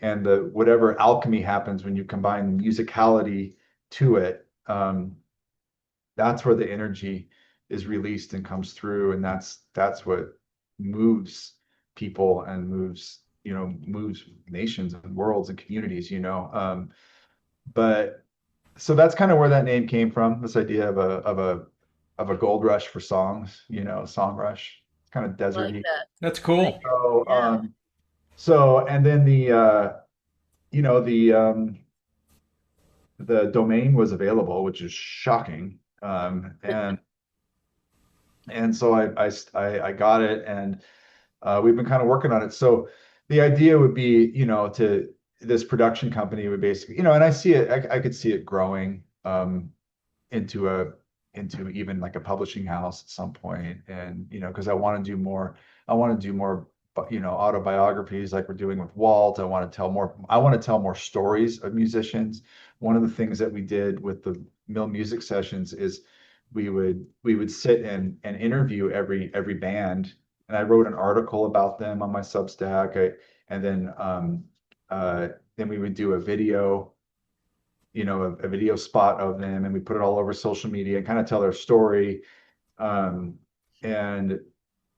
and the whatever alchemy happens when you combine musicality to it, that's where the energy is released and comes through, and that's what moves people and moves nations and worlds and communities. But so that's kind of where that name came from, this idea of a gold rush for songs, song rush. It's kind of I like deserty. that. That's I like cool. it. So Yeah. and then you know the domain was available, which is shocking. And so I got it, and we've been kind of working on it. So the idea would be, to this production company would basically, and I see it, I could see it growing into into even like a publishing house at some point, and because I want to do more, autobiographies like we're doing with Walt. I want to tell more stories of musicians. One of the things that we did with the Mill Music Sessions is we would sit and interview every band, and I wrote an article about them on my Substack. And then we would do a video, a video spot of them, and we put it all over social media and kind of tell their story. Um, and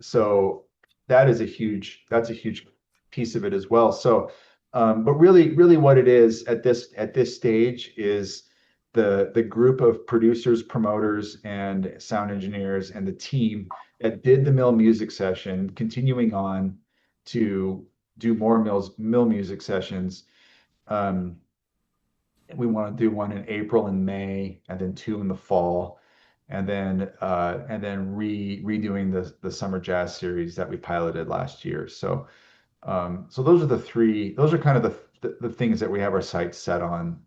so that's a huge piece of it as well. So, but really what it is at this stage is the group of producers, promoters, and sound engineers and the team that did the Mill Music Session, continuing on to do more Mill Music Sessions. Um, we want to do one in April and May, and then two in the fall, and then redoing the summer jazz series that we piloted last year. So so those are the three. Those are kind of the things that we have our sights set on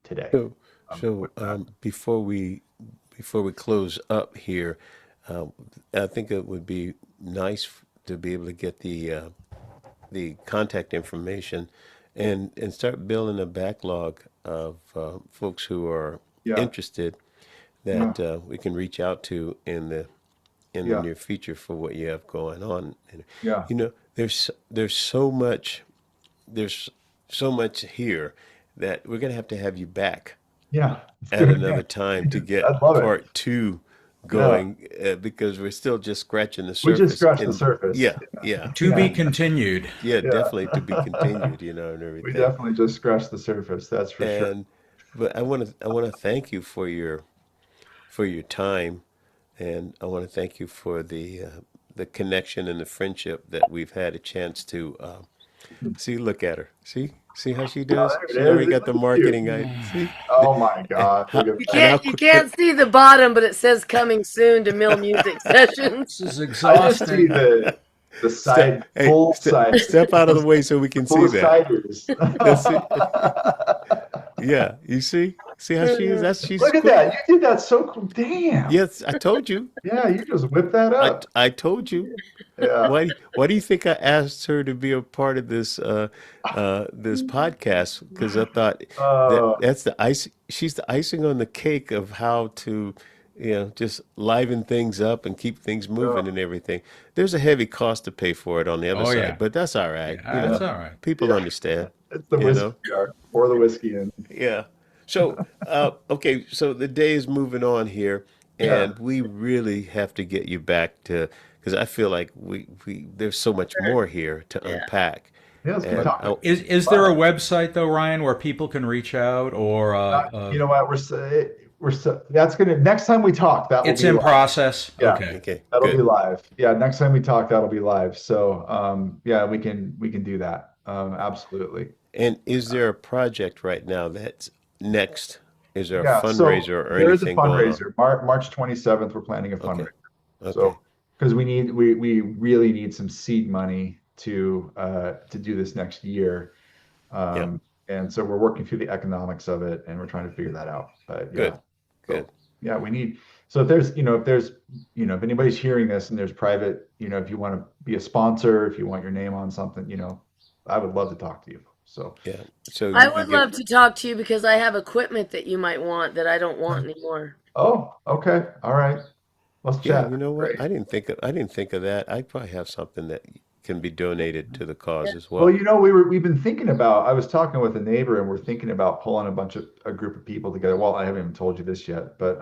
today. So, so With that. before we close up here, um, I think it would be nice to be able to get the contact information and start building a backlog of folks who are Yeah, interested yeah, that we can reach out to in the yeah, near future for what you have going on. And yeah, there's so much there's so much here that we're gonna have you back yeah. Let's do at it again. another time to get I'd love it. part two Yeah, going because we're still just scratching the we just surface. scratched the And surface. yeah, yeah, To be Yeah, continued. yeah, yeah. definitely to be continued, and We everything. definitely just scratched the surface. That's for sure. And but I want to thank you for your time, and I want to thank you for the connection and the friendship that we've had a chance to see. Look at her. See how she Oh, does. there She it already is. got Look the at you. marketing. I see. Oh my gosh, look How, at You and that. how can't you quick. can't see the bottom, but it says coming soon to Mill Music Sessions. This is I just see exhausting. the Step, side hey, full side step out of the way so we can see full that. siders. That's it. Yeah, you see how she is. She's Look at quick. that. You did that so cool. Damn. Yes, I told you. Yeah, you just whipped that up. I told you. Yeah. Why do you think I asked her to be a part of this podcast? Because I thought Uh, that's the ice. She's the icing on the cake of how to, just liven things up and keep things yeah. moving and everything. There's a heavy cost to pay for it on the other Oh side, yeah. but that's all right. Yeah, that's all right. People Yeah. understand. It's the You whiskey know. jar. Pour the whiskey in. Yeah. So, okay, so the day is moving on here, Yeah. and we really have to get you back to because I feel like we there's so much more here to Yeah. unpack, Yeah, it's good and talking. Is there a Fun. website though, Ryan, where people can reach out or You know what? That's gonna next time we talk, that will it's be in live. process? Yeah, Okay. okay, that'll be good. live. Yeah, next time we talk, that'll be live. So yeah, we can do that. Absolutely. And is there a project right now that's next? Is there a Yeah, so fundraiser or there is a anything going on? fundraiser. March 27th, we're planning a Okay, fundraiser. okay, So, because we really need some seed money to do this next year. yep, Um, and so we're working through the economics of it, and we're trying to figure that out. But yeah, good, good. so yeah, we need. So if anybody's hearing this and there's private, if you want to be a sponsor, if you want your name on something, I would love to talk to you. So, Yeah. So I you would get love to talk to you because I have equipment that you might want that I don't want anymore. oh, okay, all right, let's Yeah, chat. you know what? Great. I didn't think of that. I probably have something that can be donated to the Yeah. cause as Well, well. we've been thinking about. I was talking with a neighbor, and we're thinking about pulling a group of people together. Well, I haven't even told you this yet, but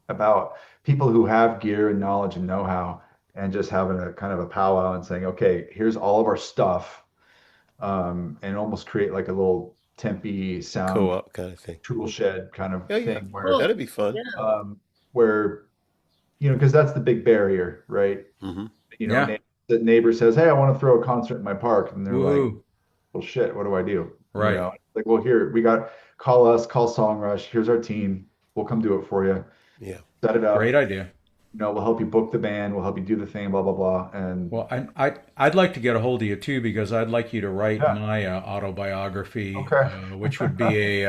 about people who have gear and knowledge and know-how, and just having a kind of a powwow and saying, okay, here's all of our stuff, and almost create like a little Tempe sound Co-op kind of thing. tool shed kind of Yeah, yeah. thing where, Cool. That'd be fun. Yeah. um, where, because that's the big barrier, right? Hmm. Yeah. The neighbor says, "Hey, I want to throw a concert in my park," and they're like, Woohoo. "Well, shit, what do I do?" Right. Like, well, here we got call us, call Song Rush. Here's our team. We'll come do it for you. Yeah. Set it Great up. idea. we'll help you book the band, we'll help you do the thing, blah blah blah. And Well, I'd like to get a hold of you too because I'd like you to write yeah, my autobiography, okay. which would be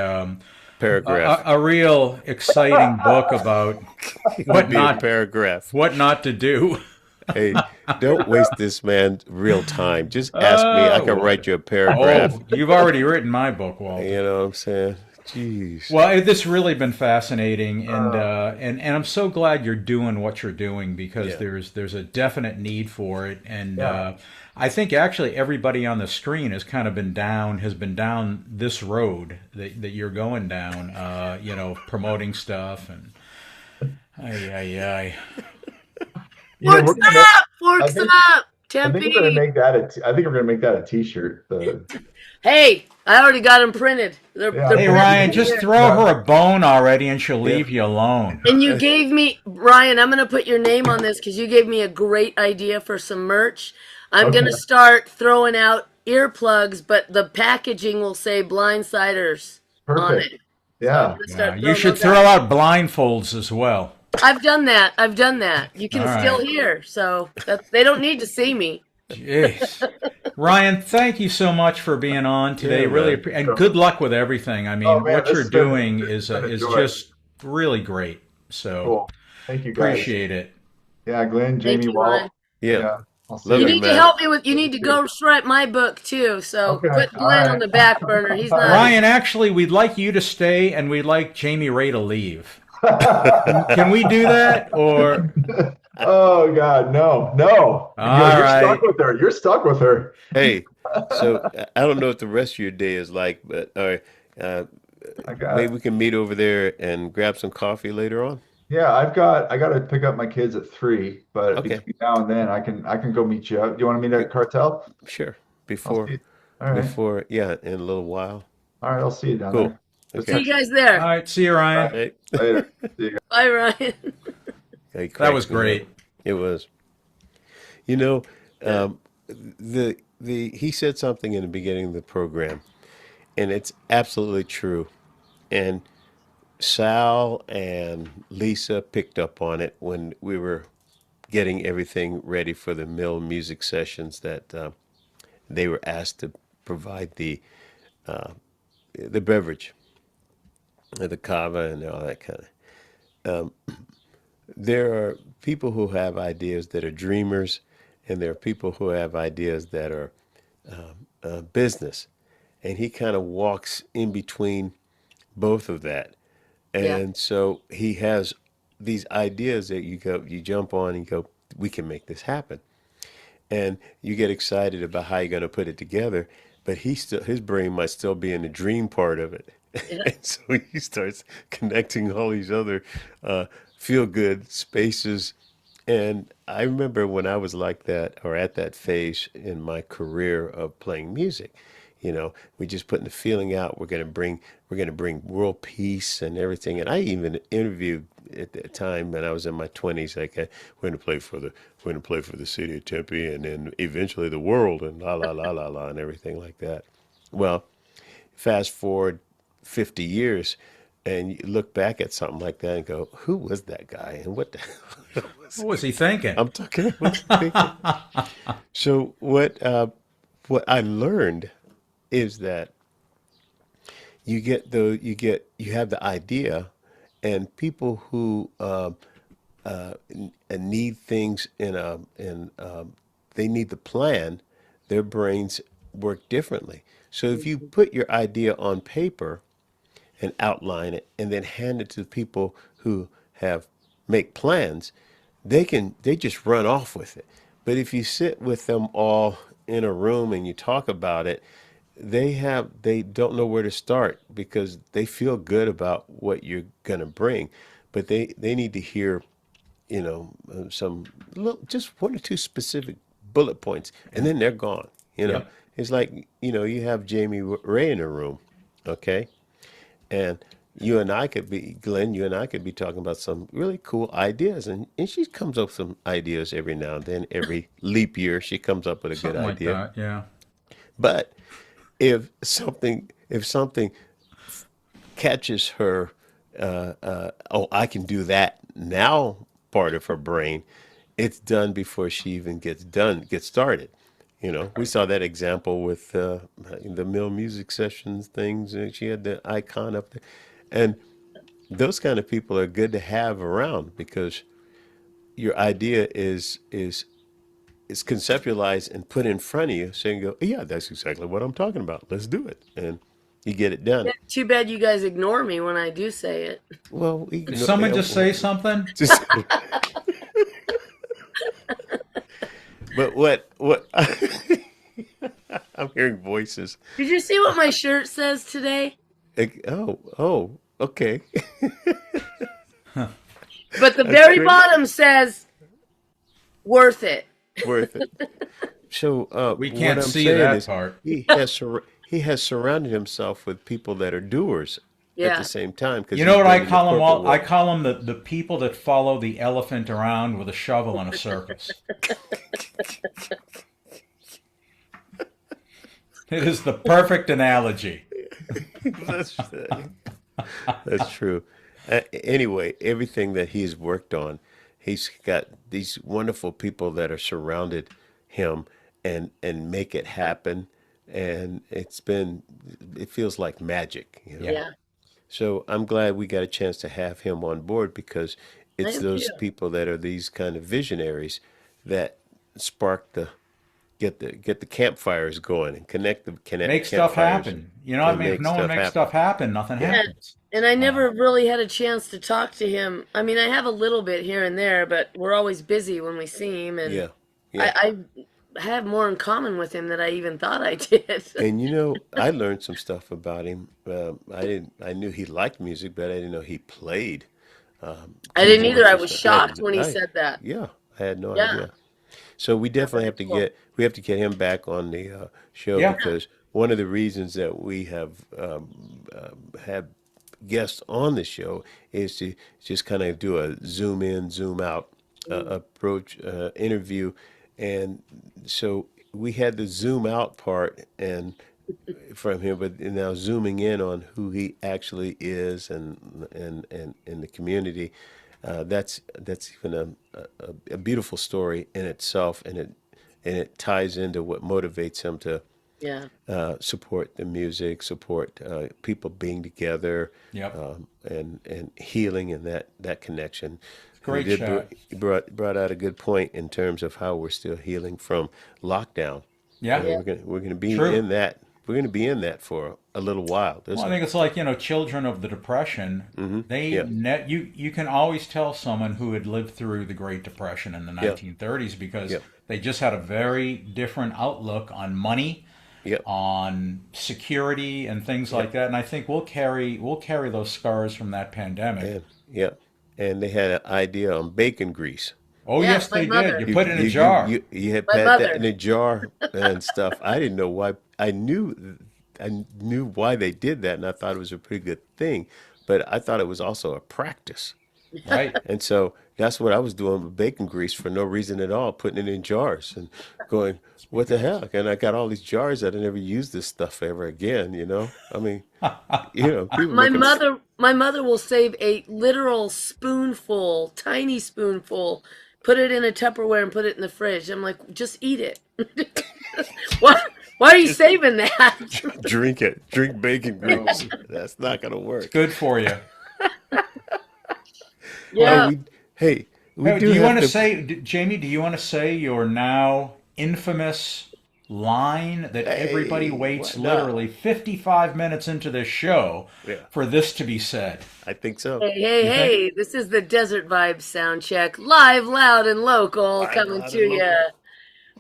Paragraph. a real exciting book about It would what be a not paragraph. what not to do. Hey, don't waste this man's real time. Just ask me. I Uh, can what? write you a paragraph. Oh, you've already written my book, Walter. You know what I'm saying? Jeez. Well, this really been fascinating, Uh, and I'm so glad you're doing what you're doing because Yeah. there's a definite need for it, and yeah. I think actually everybody on the screen has kind of been down this road that you're going down, promoting stuff and ay ay ay. We're Forks gonna. up! I Forks think. up! I think we're gonna Tempe! make that I think we're gonna make that a T-shirt. The Hey, I already got them printed. They're Yeah. Hey printed Ryan, just here. throw Yeah. her a bone already, and she'll Yeah. leave you alone. And you Uh, gave me, Ryan, I'm going to put your name on this because you gave me a great idea for some merch. I'm going Okay. to start throwing out earplugs, but the packaging will say Blindsiders on Perfect. it. So I'm Yeah. going to Yeah, start you throwing should those throw out. out blindfolds as well. I've done that. I've done that. You All can still right. hear, so they don't need to see me. Jeez. Ryan, thank you so much for being on yeah, today. Really, man. and So, good luck with everything. I oh mean, man, what you're doing this has been a is joy. just really great. So Cool. Thank you guys. appreciate it. Yeah, Glenn, Thank Jamie, you, Ryan. Walt. Yeah. Yeah. I'll see Love You you. you, need to man. help me with, you You need to too. go write my book too. So Okay. put All Glenn on right. the back burner. He's All not, right. Ryan, actually, we'd like you to stay, and we'd like Jamie Ray to leave. Can we do that? Or Oh God, no, no. all You're stuck right. with her. You're stuck with her. Hey, so I don't know what the rest of your day is like, but uh, I maybe got. we can meet over there and grab some coffee later on. Yeah, I got to pick up my kids at 3, but Okay. between now and then, I can go meet you. Do you want to meet at Cartel? Sure. I'll see Before, you. All right. yeah, in a little while. All right. I'll see you down Cool. there. Good see Okay. you touch. guys All there. right. See you, All Ryan. right. Hey, Later. See you. Bye, Ryan. he That was cracks me up. great. It was. You know, Yeah. um, the he said something in the beginning of the program, and it's absolutely true. And Sal and Lisa picked up on it when we were getting everything ready for the Mill music sessions that they were asked to provide the beverage, the kava and all that kind of. There are people who have ideas that are dreamers, and there are people who have ideas that are business. And he kind of walks in between both of that. Yeah. And so he has these ideas that you jump on and you go, we can make this happen. And you get excited about how you're going to put it together, but his brain might still be in the dream part of it. Yeah. And so he starts connecting all these other feel good spaces. And I remember when I was like that or at that phase in my career of playing music, we just putting the feeling out. We're going to bring world peace and everything. And I even interviewed at that time when I was in my 20s, like we're going to play for the city of Tempe and then eventually the world and la la la la la and everything like that. Well, fast forward 50 years and you look back at something like that and go, who was that guy and what the hell was What was he thinking? I'm talking what's he thinking? So what I learned is that you have the idea, and people who need things they need the plan. Their brains work differently. So if you put your idea on paper and outline it, and then hand it to people who have make plans, they just run off with it. But if you sit with them all in a room and you talk about it, they don't know where to start because they feel good about what you're gonna bring, but they need to hear some just one or two specific bullet points, and then they're gone. Yep. It's like you have Jamie Ray in a room, okay, and you and I could be Glenn. You and I could be talking about some really cool ideas, and she comes up with some ideas every now and then. Every leap year, she comes up with a good Something like idea. that. Yeah. But if something catches her, oh, I can do that now. part of her brain. It's done before she even gets started. We saw that example with the Mill music sessions things. She had the icon up there, and those kind of people are good to have around because your idea is conceptualized and put in front of you, so you go, yeah, that's exactly what I'm talking about. Let's do it, and you get it done. Yeah, too bad you guys ignore me when I do say it. Well, Did someone just say something? just, but what I'm hearing voices. Did you see what my shirt says today? Oh, okay. But the That's very great. bottom says, worth it. Worth it. So We what can't I'm see saying that is part. he has surrounded himself with people that are doers at the Yeah. same time because You know he's what I been in the call them corporate all? I world. call them the people that follow the elephant around with a shovel in a circus. It is the perfect analogy. That's that's true. Anyway, everything that he's worked on, he's got these wonderful people that are surrounded him and make it happen, and it feels like magic. Yeah. Yeah. So I'm glad we got a chance to have him on board because I it's am too. those people that are these kind of visionaries that spark get the campfires going and connect Make stuff campfires happen. You know, I and mean, if make no one stuff makes happen. stuff happen, nothing Yeah. happens. And I Uh, never really had a chance to talk to him. I mean, I have a little bit here and there, but we're always busy when we see him. And Yeah. Yeah. I have more in common with him than I even thought I did. And I learned some stuff about him. I knew he liked music, but I didn't know he played I didn't either. keyboards I and was stuff. shocked when he said that. Yeah, I had no Yeah. idea. So we Yeah, definitely very have to cool. get him back on the show yeah, because one of the reasons that we have had guests on the show is to just kind of do a zoom in, zoom out approach interview, and so we had the zoom out part and from him, but now zooming in on who he actually is and in the community, that's even a beautiful story in itself, and it ties into what motivates him to Yeah. support the music, support people being together, yep. and healing and that connection. And he Great did shot. brought out a good point in terms of how we're still healing from lockdown. Yeah, Yeah. We're gonna be true. in that. We're gonna be in that for a little while. Well, I think it's like, children of the Depression. Yeah, You can always tell someone who had lived through the Great Depression in the yeah, 1930s because yeah, they just had a very different outlook on money, yeah, on security, and things yeah, like that. And I think we'll carry those scars from that pandemic. and yeah, and they had an idea on bacon grease. Oh, Yeah. yes, My they did. You mother. put it in a jar. You had My had that in mother. a jar and stuff. I didn't know why. I knew why they did that, and I thought it was a pretty good thing, but I thought it was also a practice. Right. And so that's what I was doing with bacon grease for no reason at all, putting it in jars and going, what the heck? And I got all these jars that I never used this stuff ever again. I mean, people My make them. mother will save a literal spoonful, tiny spoonful, put it in a Tupperware and put it in the fridge. I'm like, just eat it. Why why are you Just saving that? drink it. Drink bacon grease. That's not going to It's work. good for you. Hey, Yeah. we Hey, do do you have want to to. say, Jamie, do you want to say your now infamous line that everybody Hey, why waits not? literally 55 minutes into this show Yeah, for this to be said? I think so. Hey, hey, You think? hey, this is the Desert Vibe sound check, live, loud, and local, Live, coming loud, to and you. local.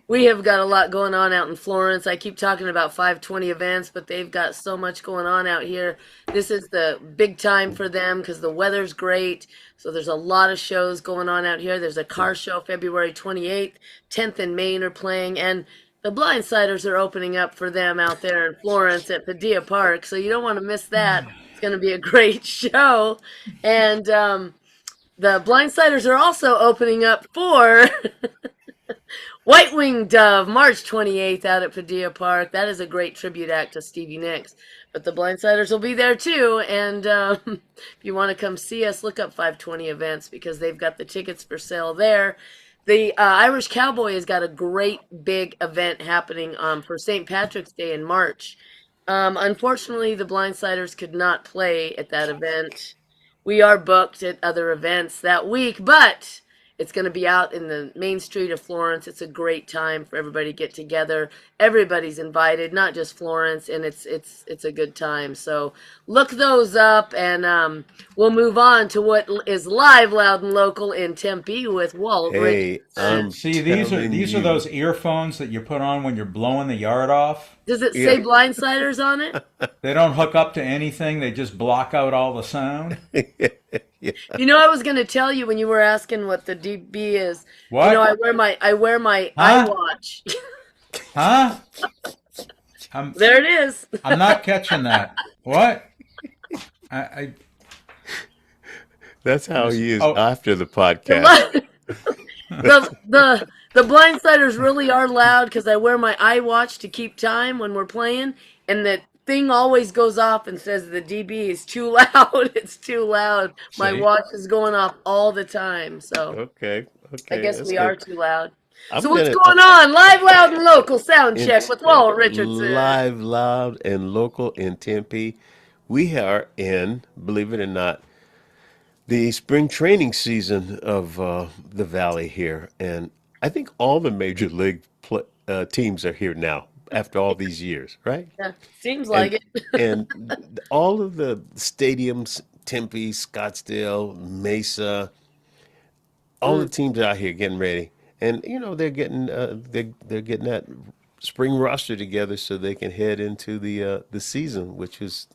We have got a lot going on out in Florence. I keep talking about 520 events, but they've got so much going on out here. This is the big time for them because the weather's great. So there's a lot of shows going on out here. There's a car show February 28th, 10th and Main are playing, and the Blindsiders are opening up for them out there in Florence at Padilla Park. So you don't want to miss that. It's going to be a great show. And the Blindsiders are also opening up for White Winged Dove, March 28th out at Padilla Park. That is a great tribute act to Stevie Nicks. But the Blindsiders will be there too. And if you want to come see us, look up 520 events because they've got the tickets for sale there. The Irish Cowboy has got a great big event happening for St. Patrick's Day in March. Unfortunately, the Blindsiders could not play at that event. We are booked at other events that week, but it's going to be out in the main street of Florence. It's a great time for everybody to get together. Everybody's invited, not just Florence, and it's a good time. So look those up, and we'll move on to what is live, loud, and local in Tempe with Walt Hey, Richardson. See, telling these are you. those earphones that you put on when you're blowing the yard off. Does it Yeah. say Blindsiders on it? They don't hook up to anything. They just block out all the sound. Yeah. You know, I was going to tell you when you were asking what the DB is. What? You know, I wear my Huh? iWatch. Huh? I'm There it is. I'm not catching that. What? I That's how he is oh after the podcast. The Blindsiders really are loud because I wear my iWatch to keep time when we're playing, and the thing always goes off and says the DB is too loud. It's too loud. My see. watch is going off all the time, so Okay, I okay, guess that's we are good. too loud. I'm So what's gonna going on? Live, loud, and local sound check with Walt Richardson. live, loud, and local in Tempe. We are in, believe it or not, the spring training season of the Valley here, and I think all the major league teams are here now after all these years, right? Yeah, seems And like it. all of the stadiums, Tempe, Scottsdale, Mesa, all the Mm. teams out here getting ready, and they're getting that spring roster together so they can head into the season, which is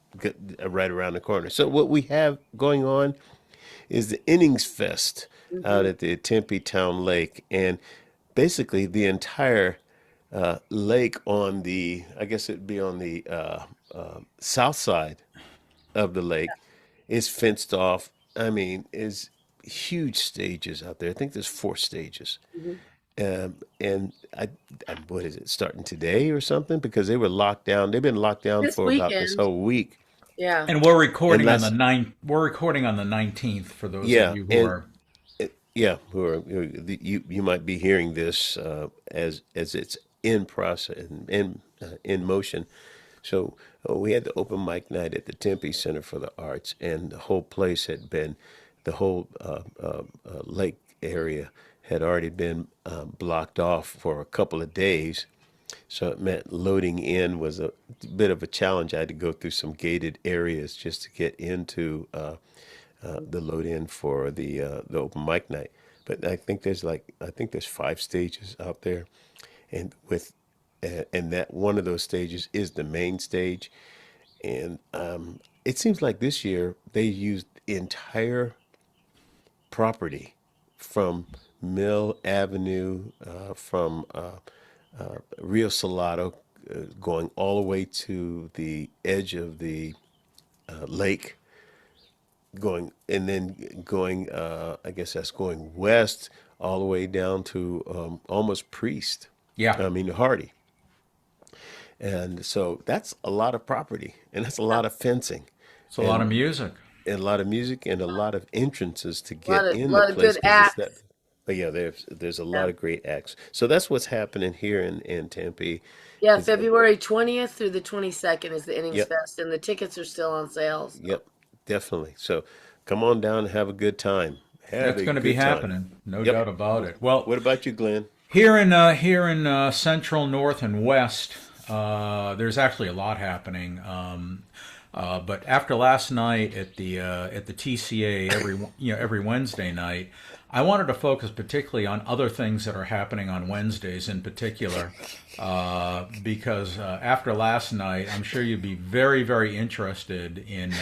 right around the corner. So what we have going on is the Innings Fest out Hmm. at the Tempe Town Lake, and basically the entire lake on I guess it'd be on the south side of the lake is fenced off. I mean, is huge stages out there. I think there's four stages. Hmm. And what is it, starting today or something? Because they were locked down. They've been locked down This for about this weekend, whole week. yeah. And we're And recording on the that's, 9th. We're recording on the 19th for those of yeah, you who and are. yeah, you might be hearing this as it's in process in motion. So we had the open mic night at the Tempe Center for the Arts, and the whole place had been, the whole lake area had already been blocked off for a couple of days. So it meant loading in was a bit of a challenge. I had to go through some gated areas just to get into the load in for the open mic night. But I think there's five stages out there, and and that one of those stages is the main stage. And it seems like this year they used the entire property from Mill Avenue, from Rio Salado, going all the way to the edge of the lake, going and then going. I guess that's going west all the way down to almost Priest. Yeah, I mean Hardy, and so that's a lot of property, and that's a Yeah. lot of fencing, it's a lot of and music. a lot of music and a lot of entrances to A lot get of, in the lot of place good because it's that. acts. But yeah, there's a lot Yeah. of great acts. So that's what's happening here in Tempe. Yeah, Is February 20th through the 22nd is the Innings Yep, Fest, and the tickets are still on sale. So. yep, definitely. So come on down and have a good time. Have That's a going to be good time. happening, no Yep. doubt about it. Well, What about you, Glenn? here in central, north, and west, there's actually a lot happening. But after last night at the TCA every Wednesday night, I wanted to focus particularly on other things that are happening on Wednesdays in particular, because after last night, I'm sure you'd be very very interested in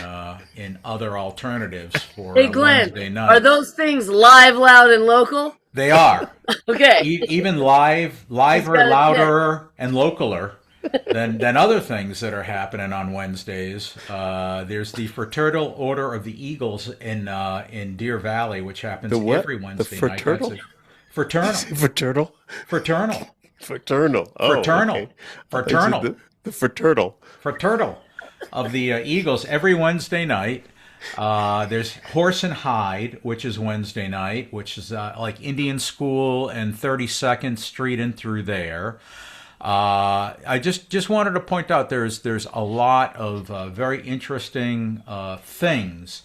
other alternatives for Hey, a Glenn, Wednesday are night. those things live, loud, and local? They are. Okay, Even just liver, gotta check. louder, and localer than other things that are happening on Wednesdays. There's the Fraternal Order of the Eagles in Deer Valley, which The happens what? every The Wednesday night. That's fraternal? a Fraternal. Fraternal? Fraternal. Fraternal. Oh, Fraternal. okay. I thought you said Fraternal. the fraternal. Fraternal of the Eagles every Wednesday night. There's Horse and Hide, which is Wednesday night, which is like Indian School and 32nd Street and through there. I just wanted to point out there's a lot of very interesting things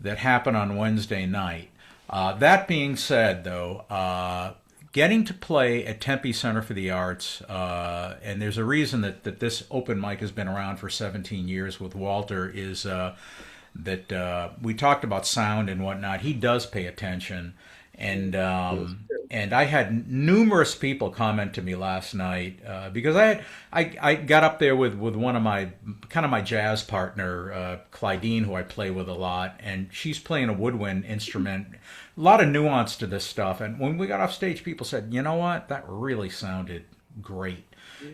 that happen on Wednesday night. That being said, though, getting to play at Tempe Center for the Arts, and there's a reason that this open mic has been around for 17 years with Walter, is that we talked about sound and whatnot. He does pay attention. And I had numerous people comment to me last night because I got up there with one of my jazz partner, Clydine, who I play with a lot, and she's playing a woodwind instrument. A lot of nuance to this stuff. And when we got off stage, people said, "You know what? That really sounded great."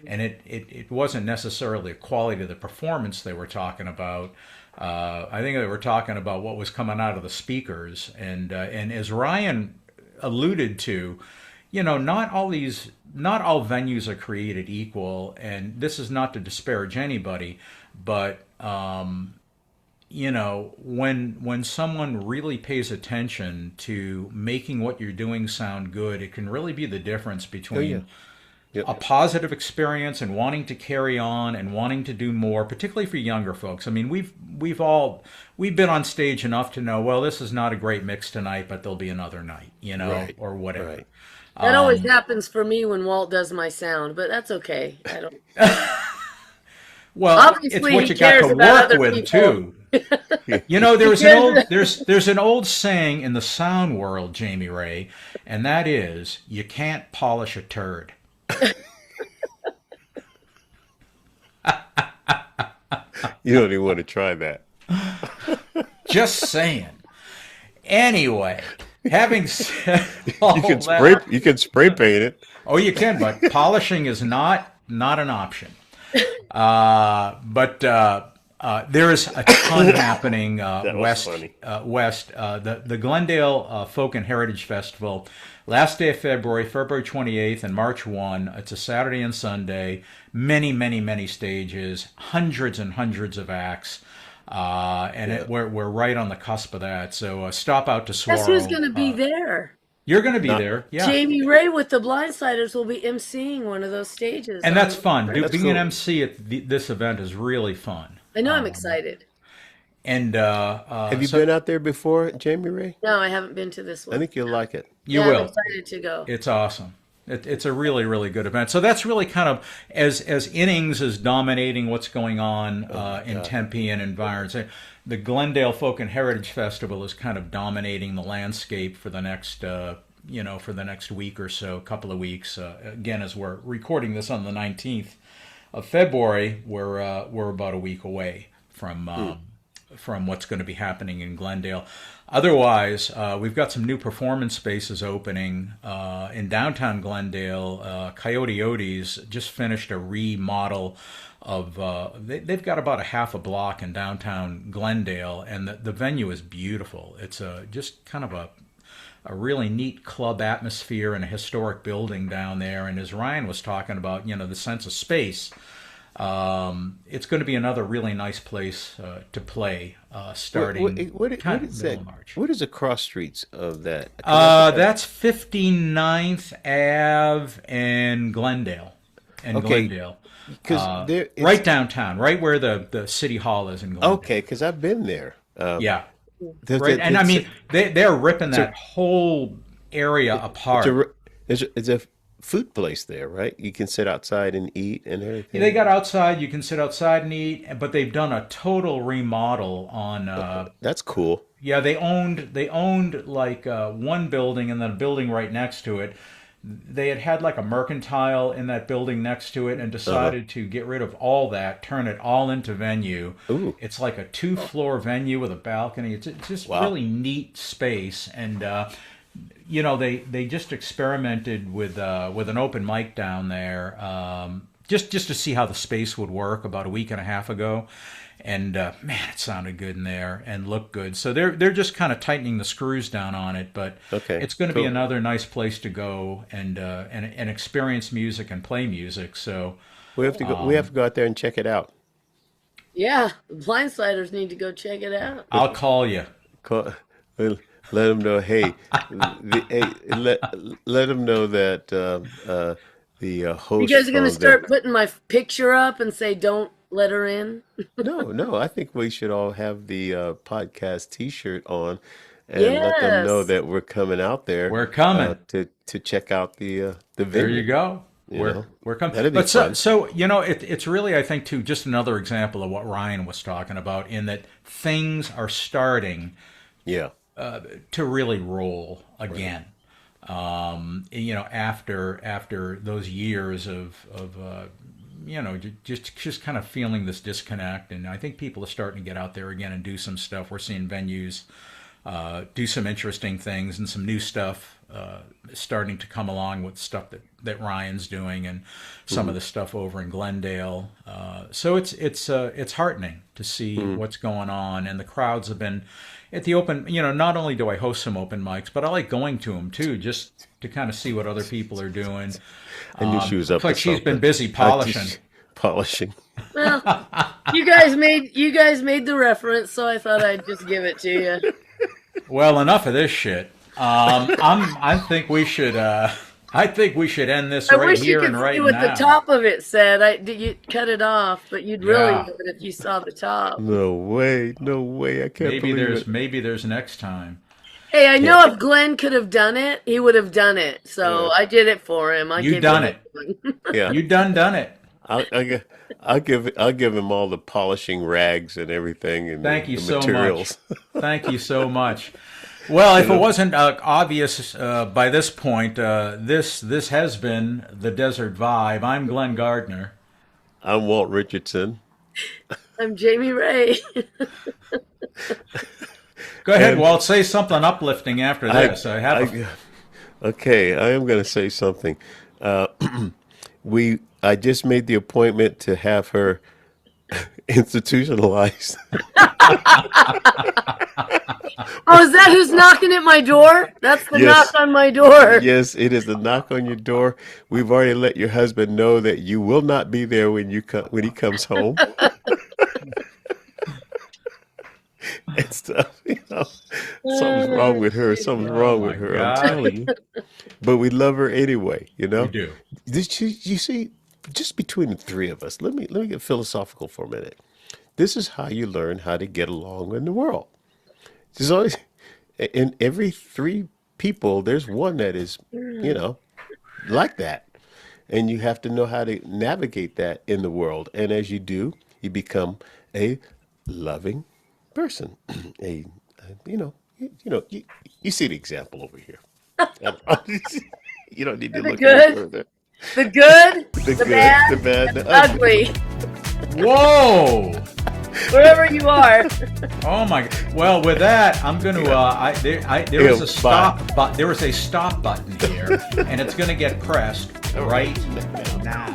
And it wasn't necessarily the quality of the performance they were talking about. I think they were talking about what was coming out of the speakers. And as Ryan alluded to, not all venues are created equal. And this is not to disparage anybody, but when someone really pays attention to making what you're doing sound good, it can really be the difference between a positive experience and wanting to carry on and wanting to do more, particularly for younger folks. I mean, we've been on stage enough to know, well, this is not a great mix tonight, but there'll be another night, Right. or whatever. Right. That always happens for me when Walt does my sound, but that's okay. I don't. Well, Obviously, it's what he you got cares to about work other with people. too. There's an old saying in the sound world, Jamie Ray, and that is, you can't polish a turd. You don't even want to try that. Just saying. Anyway, having said all that, You can spray paint it. oh, you can, but polishing is not an option. But there is a ton happening west. Funny. The Glendale Folk and Heritage Festival, last day of February 28th and March 1. It's a Saturday and Sunday. Many, many, many stages, hundreds and hundreds of acts. We're right on the cusp of that. So stop out to Swirl. Guess who's going to be there? You're going to be there, yeah. Jamie Ray with the Blindsiders will be emceeing one of those stages. And that's fun. That's Being cool. an MC at this event is really fun. I know, I'm excited. And Have you been out there before, Jamie Ray? No, I haven't been to this I one. think you'll like it. you Yeah, will. I'm excited to go. It's awesome. It's a really, really good event. So that's really kind of, as Innings is dominating what's going on in Tempe and environs, the Glendale Folk and Heritage Festival is kind of dominating the landscape for the next, for the next week or so, couple of weeks. Again, as we're recording this on the 19th of February, we're about a week away from what's going to be happening in Glendale. Otherwise, we've got some new performance spaces opening in downtown Glendale. Coyote Odie's just finished a remodel of. They've got about a half a block in downtown Glendale, and the venue is beautiful. It's just kind of a really neat club atmosphere and a historic building down there. And as Ryan was talking about, the sense of space. It's going to be another really nice place to play starting What kind of is middle that? of March. What is the cross streets of that? That's 59th Ave and Glendale. Because right downtown, right where the city hall is in Glendale. Okay, because I've been there. Yeah. Right. And I mean, they're ripping that whole area apart. It's a food place there, right? You can sit outside and eat and everything. They got outside. You can sit outside and eat, but they've done a total remodel on. That's cool. Yeah, they owned like one building and then a building right next to it. They had like a mercantile in that building next to it and decided to get rid of all that, turn it all into venue. Ooh. It's like a 2-floor venue with a balcony. It's just really neat space. And they just experimented with an open mic down there just to see how the space would work about a week and a half ago. And man, it sounded good in there and looked good. So they're just kind of tightening the screws down on it, but Okay, it's going to be cool. another nice place to go and experience music and play music. So We have to go. We have to go out there and check it out. Yeah, the blindsiders need to go check it out. I'll call you. Call, let them know. Hey, let them know that the You host guys are gonna from the. start putting my picture up and say, "Don't let her in." No. I think we should all have the podcast T-shirt on, and let them know Yes. that we're coming out there We're coming. to check out the There you venue. go. You know, We're coming. that'd be But so fun. so it's really, I think, too, just another example of what Ryan was talking about, in that things are starting Yeah. to really roll again. After those years of just kind of feeling this disconnect, and I think people are starting to get out there again and do some stuff. We're seeing venues do some interesting things, and some new stuff starting to come along with stuff that Ryan's doing, and some of the stuff over in Glendale. So it's heartening to see what's going on, and the crowds have been at the open. Not only do I host some open mics, but I like going to them too, just to kind of see what other people are doing. I knew she was up Looks to like she's been something. busy polishing. Polishing. Well, you guys made the reference, so I thought I'd just give it to you. Well, enough of this shit. I think we should. I think we should end this I right wish you here could and right see what the now. top of it said. You cut it off, but you'd really Yeah. know it if you saw the top. No way. No way. I can't believe it. Maybe there's next time. Hey, I know Yeah. if Glenn could have done it, he would have done it. So Yeah. I did it for him. I You gave done him it. one. Yeah. You done it. I'll give him all the polishing rags and everything and Thank you the so materials. much. Thank you so much. Well, if it wasn't obvious by this point, this has been the Desert Vibe. I'm Glenn Gardner. I'm Walt Richardson. I'm Jamie Ray. Go ahead, And Walt. Say something uplifting after I, this. I have a. okay, I am going to say something. Uh, I just made the appointment to have her institutionalized. Oh, is that who's knocking at my door? That's the knock Yes, on my door. yes, it is the knock on your door. We've already let your husband know that you will not be there when when he comes home and stuff. Something's wrong with her. Something's Oh wrong my with her. I'm God, telling you. But we love her anyway. you do. You see, just between the three of us, let me get philosophical for a minute. This is how you learn how to get along in the world. There's always, in every three people, there's one that is, like that. And you have to know how to navigate that in the world. And as you do, you become a loving person. You see the example over here. You don't need to The look any good, further. the good, The the good, the bad, bad, the the ugly. ugly, Whoa! wherever you are. Oh my! Well, with that, I'm going to. There was a Bye. stop, but there was a stop button here, and it's going to get pressed right now.